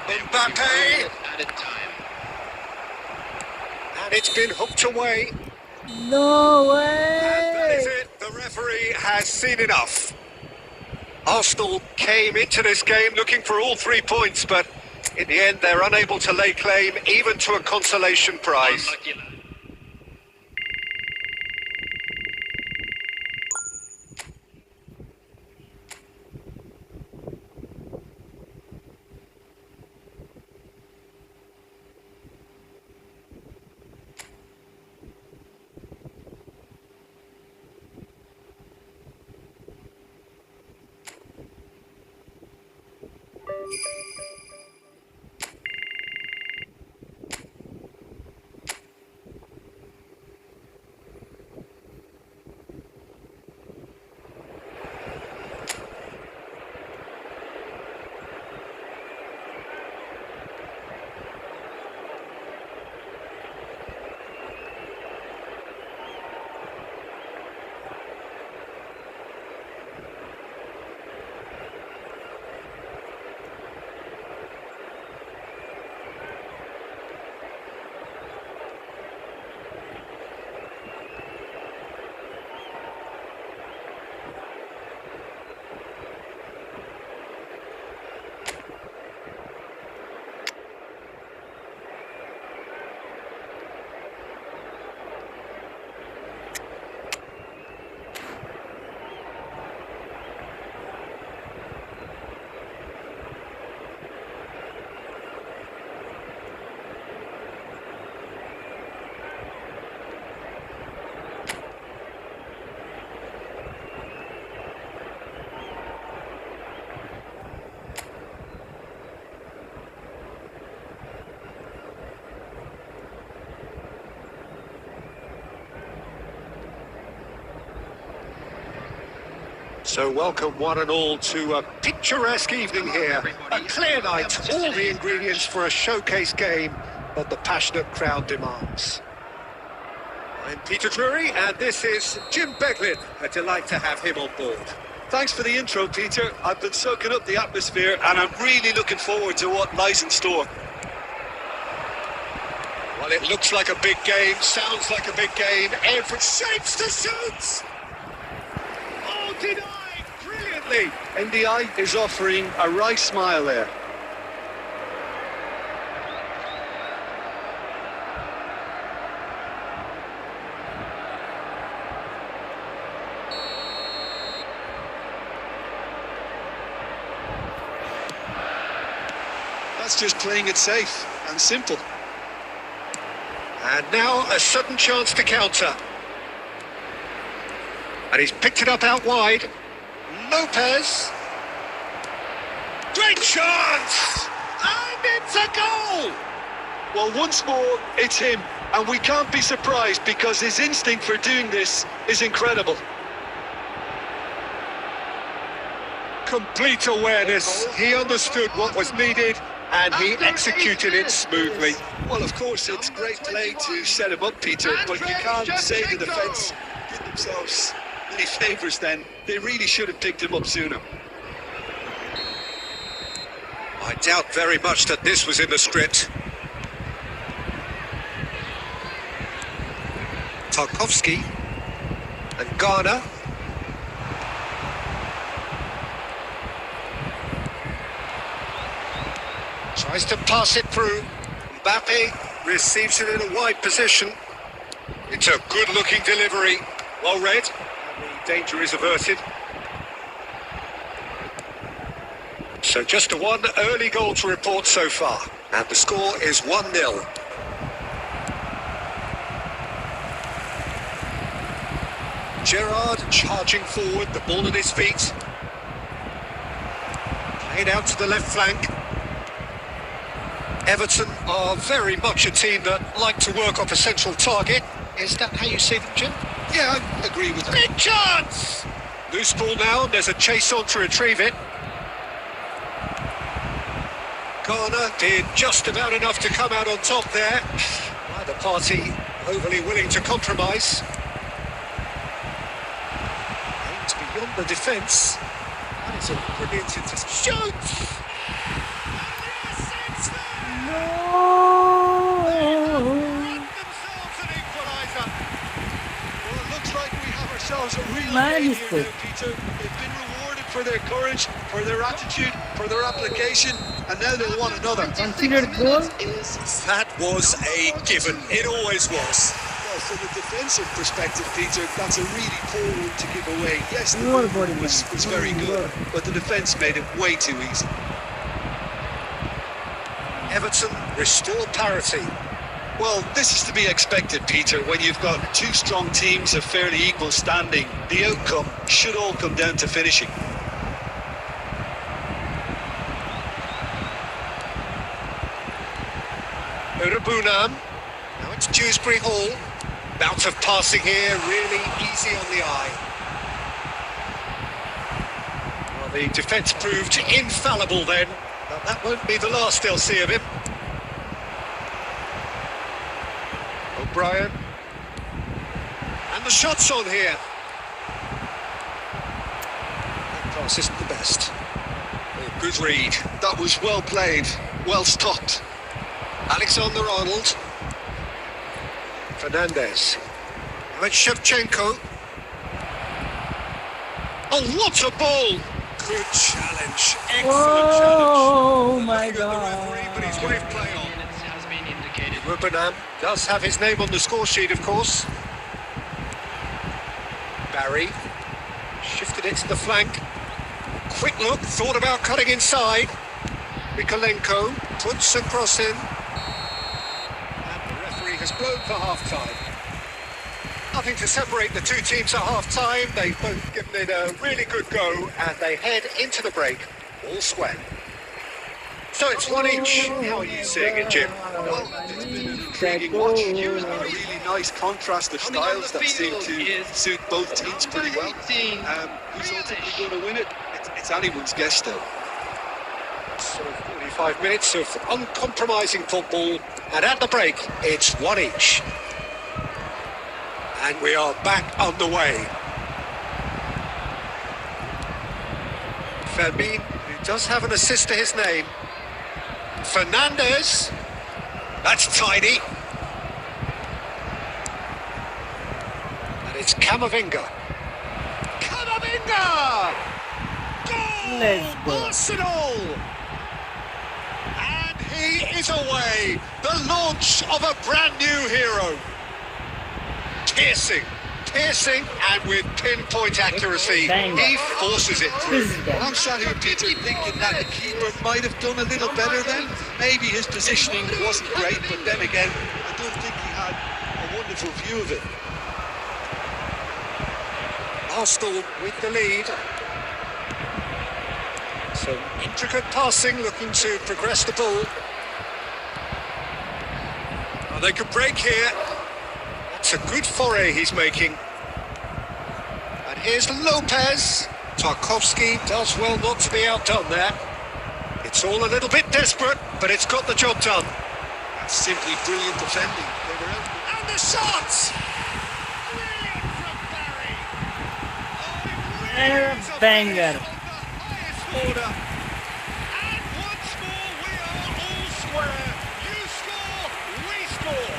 Mbappe. Added time. And it's been hooked away. No And that is way! it. The referee has seen enough. Arsenal came into this game looking for all 3 points, but in the end they're unable to lay claim even to a consolation prize. Unlucky lad. So welcome one and all to a picturesque evening here. A clear night, all the ingredients for a showcase game that the passionate crowd demands. I'm Peter Drury and this is Jim Beglin. A delight to have him on board. Thanks for the intro, Peter. I've been soaking up the atmosphere and I'm really looking forward to what lies in store. Well, it looks like a big game, sounds like a big game, every shapes to suits! Oh, denied brilliantly! NDI is offering a wry smile there. That's just playing it safe and simple. And now a sudden chance to counter. And he's picked it up out wide. Lopez. Great chance! And it's a goal! Well, once more, it's him. And we can't be surprised because his instinct for doing this is incredible. Complete awareness. He understood what was needed and he executed it smoothly. Well, of course, it's great play to set him up, Peter, but you can't say the defence did themselves any favours then. They really should have picked him up sooner. I doubt very much that this was in the script. Tarkowski and Garner. Tries to pass it through. Mbappe receives it in a wide position. It's a good-looking delivery. Well read. And the danger is averted. So just a one early goal to report so far. And the score is 1-0. Gerrard charging forward, the ball at his feet. Played out to the left flank. Everton are very much a team that like to work off a central target. Is that how you see them, Jim? Yeah, I agree with that. Big chance! Loose ball now, there's a chase on to retrieve it. Garner did just about enough to come out on top there. Neither party overly willing to compromise. Aimed beyond the defence. That is a brilliant interception. Shoots! A real game here now, Peter. They've been rewarded for their courage, for their attitude, for their application, and now they want another. Considered goal. That was a given. It always was. Well, from a defensive perspective, Peter, that's a really poor one to give away. Yes, the Goal goal body was very good, but the defence made it way too easy. Everton restore parity. Well, this is to be expected, Peter. When you've got two strong teams of fairly equal standing, the outcome should all come down to finishing. Urubunam. Now it's Dewsbury Hall. Bout of passing here, really easy on the eye. Well, the defence proved infallible then, but that won't be the last they'll see of him. O'Brien. And the shot's on here. That pass isn't the best. Oh, good read. That was well played, well stopped. Alexander-Arnold. Fernandez. Now it's Shevchenko. Oh, what a ball! Good challenge. Excellent Oh challenge. my Looking at the referee, but he's waved play on. Has been indicated. Rubenham does have his name on the score sheet, of course. Barry shifted it to the flank. Quick look, thought about cutting inside. Mikolenko puts a cross in. And the referee has blown for half-time. Nothing to separate the two teams at half-time. They've both given it a really good go, and they head into the break all square. So it's one each. How are you seeing it, Jim? Well, it's been an intriguing watch. A really nice contrast of styles that seem to suit both teams pretty well. Who's ultimately going to win it? It's anyone's guess, though. So 45 minutes of uncompromising football, and at the break, it's one each. And we are back underway. Fermin, who does have an assist to his name. Fernandez. That's tidy. And it's Camavinga. Camavinga! Let's Goal! go. Arsenal! And he is away. The launch of a brand new hero. Piercing, and with pinpoint accuracy, Bang. he forces it through. I'm sat here, Peter, thinking that the keeper might have done a little better then. Maybe his positioning wasn't great, but then again, I don't think he had a wonderful view of it. Arsenal with the lead. Some intricate passing, looking to progress the ball. Oh, they could break here. It's a good foray he's making. And here's Lopez. Tarkovsky does well not to be outdone there. It's all a little bit desperate, but it's got the job done. That's simply brilliant defending. They were out. And the shot! And a banger. Order. And once more we are all square. You score, we score.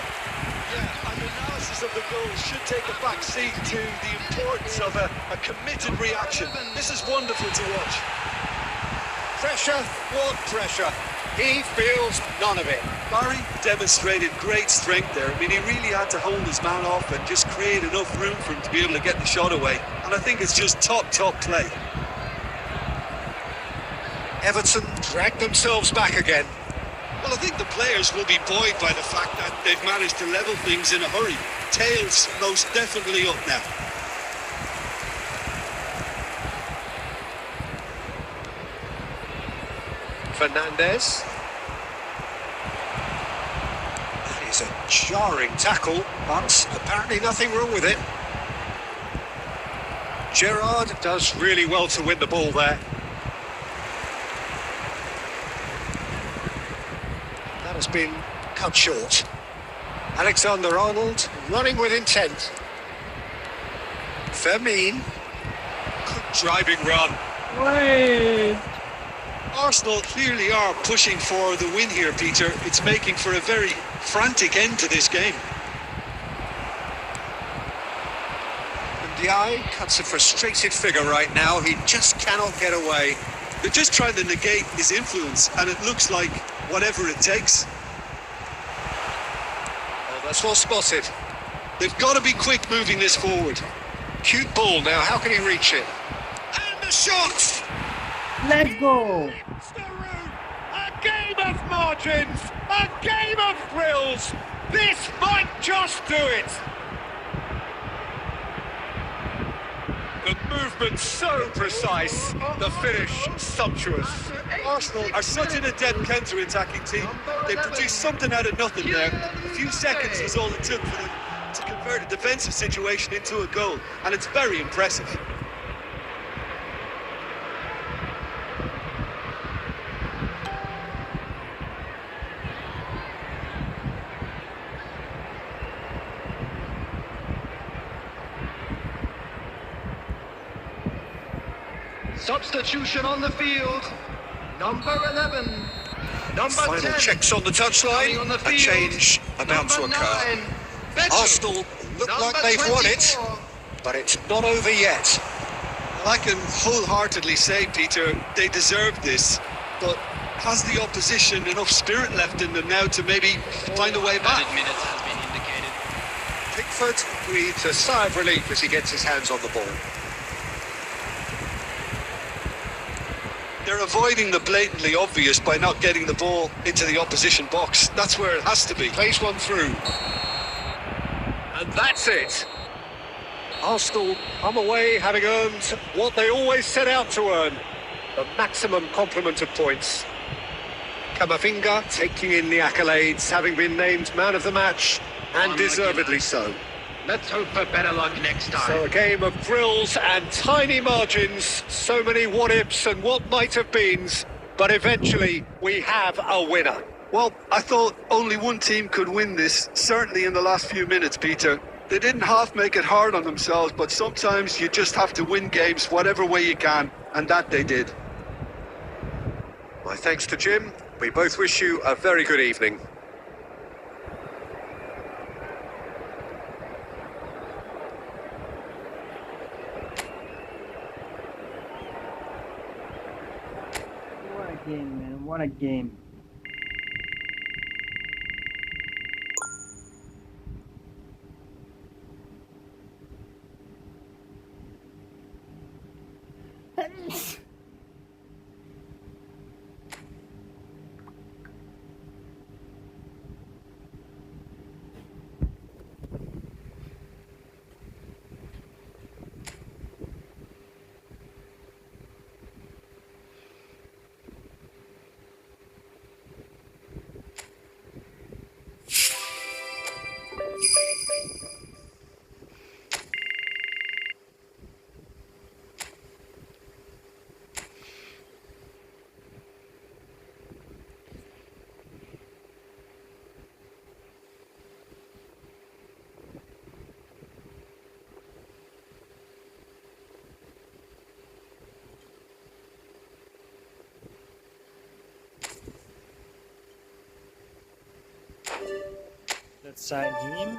Yeah, an analysis of the goal should take a back seat to the importance of a committed reaction. This is wonderful to watch. Pressure, what pressure? He feels none of it. Barry demonstrated great strength there. I mean, he really had to hold his man off and just create enough room for him to be able to get the shot away. And I think it's just top play. Everton dragged themselves back again. Well, I think the players will be buoyed by the fact that they've managed to level things in a hurry. Tails most definitely up now. Fernandez. That is a jarring tackle, but apparently nothing wrong with it. Gerrard does really well to win the ball there. That has been cut short. Alexander-Arnold running with intent. Fermin. Good driving run. Wait. Arsenal clearly are pushing for the win here, Peter. It's making for a very frantic end to this game. Ndiaye cuts a frustrated figure right now. He just cannot get away. They're just trying to negate his influence, and it looks like whatever it takes. Oh, that's well spotted. They've got to be quick moving this forward. Cute ball now. How can he reach it? And the shot! Let's go. A game of margins, a game of thrills. This might just do it. The movement so precise, the finish sumptuous. Arsenal are such an adept counter-attacking team. They produced something out of nothing there. A few seconds was all it took for them to convert a defensive situation into a goal, and it's very impressive. Substitution on the field. Number 11. Number Final 10. checks on the touchline. Coming on the A field. change about to Number occur. 9. Betcher. Arsenal look Number like they've won it, 24. but it's not over yet. I can wholeheartedly say, Peter, they deserve this, but has the opposition enough spirit left in them now to maybe find a way back? minutes has been indicated. Pickford breathes a sigh of relief as he gets his hands on the ball. They're avoiding the blatantly obvious by not getting the ball into the opposition box. That's where it has to be. Plays one through. And that's it. Arsenal come away having earned what they always set out to earn. The maximum complement of points. Camavinga taking in the accolades, having been named man of the match, and Unlucky. deservedly so. Let's hope for better luck next time. So a game of thrills and tiny margins, so many what-ifs and what might-have-beens, but eventually we have a winner. Well, I thought only one team could win this, certainly in the last few minutes, Peter. They didn't half make it hard on themselves, but sometimes you just have to win games whatever way you can, and that they did. My thanks to Jim. We both wish you a very good evening. What a game, man. What a game. Let's sign him.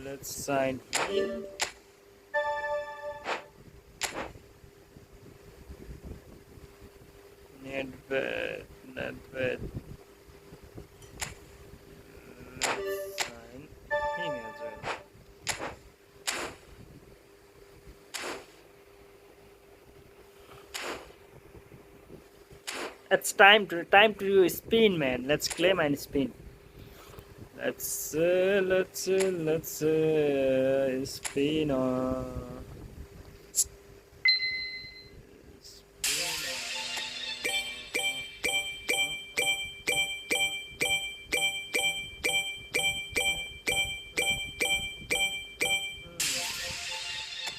Let's sign him. Nedved. Let's sign him as well. It's time to spin, man. Let's claim and spin. Let's spin on.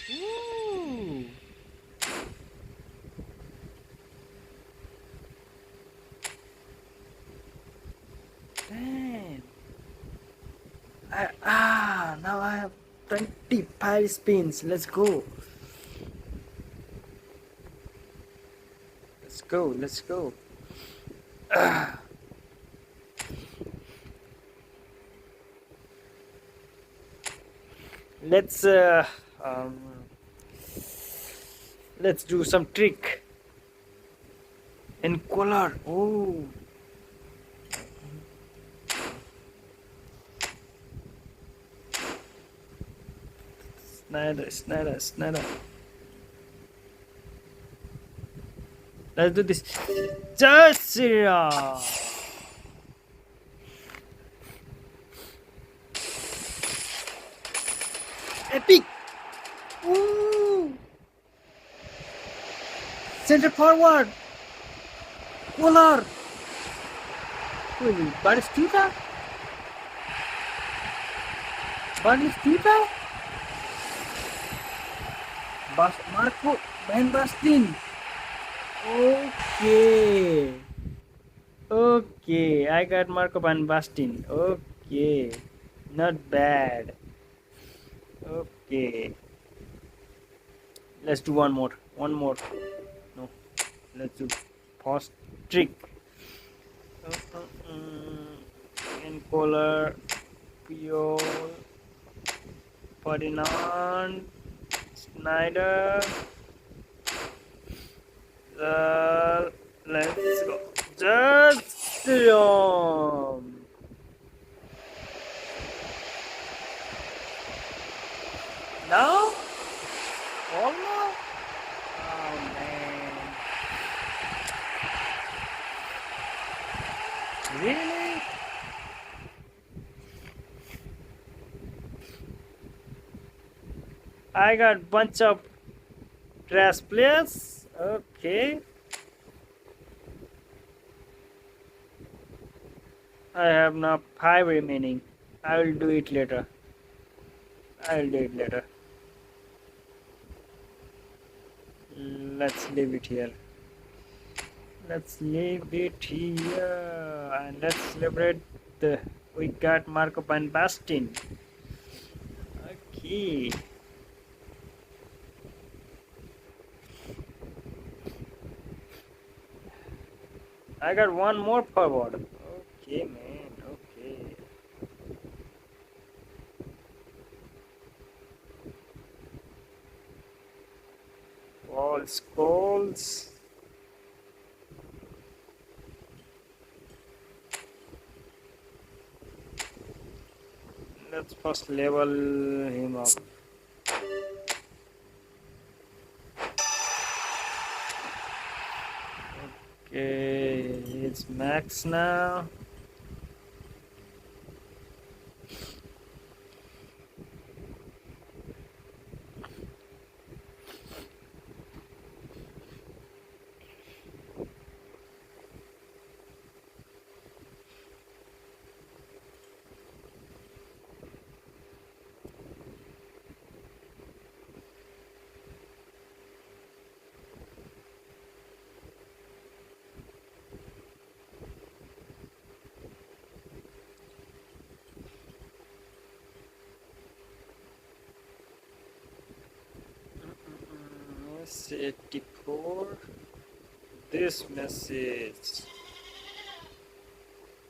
Woo! Damn. Now I have 25 spins. Let's go. Let's go. Let's let's do some trick in color. Oh. Snyder. Let's do this. Just epic. Ooh. Center forward. Color. Batistuta. Marco Van Basten. Okay, I got Marco Van Basten. Okay, not bad. Okay, let's do one more. No, let's do first trick. In color, Pure, Ferdinand, Snyder. Let's go. Just no? Almost? Oh man. Really? I got bunch of trash players. Okay. I have now 5 remaining. I will do it later. Let's leave it here. And let's celebrate the we got Marco van Basten. Okay. I got one more forward. Okay, man. Okay. Paul Scholes. Let's first level him up. Okay, it's max now. Yes, 84. This message.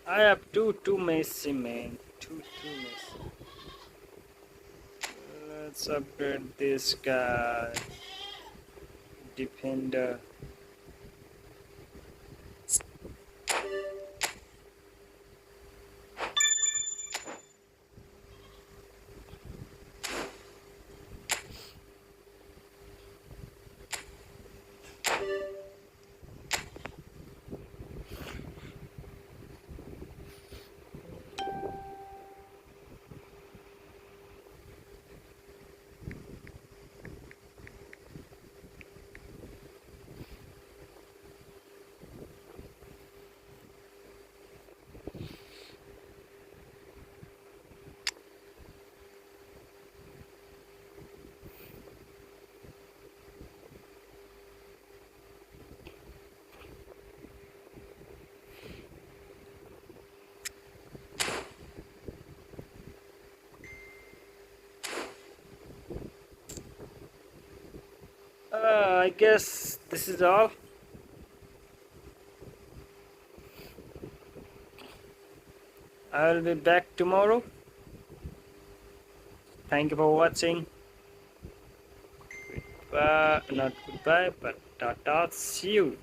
I have two Messi, man. Two Messi. Let's upgrade this guy. Defender. I guess this is all. I will be back tomorrow. Thank you for watching. Goodbye, not goodbye, but tata. See you.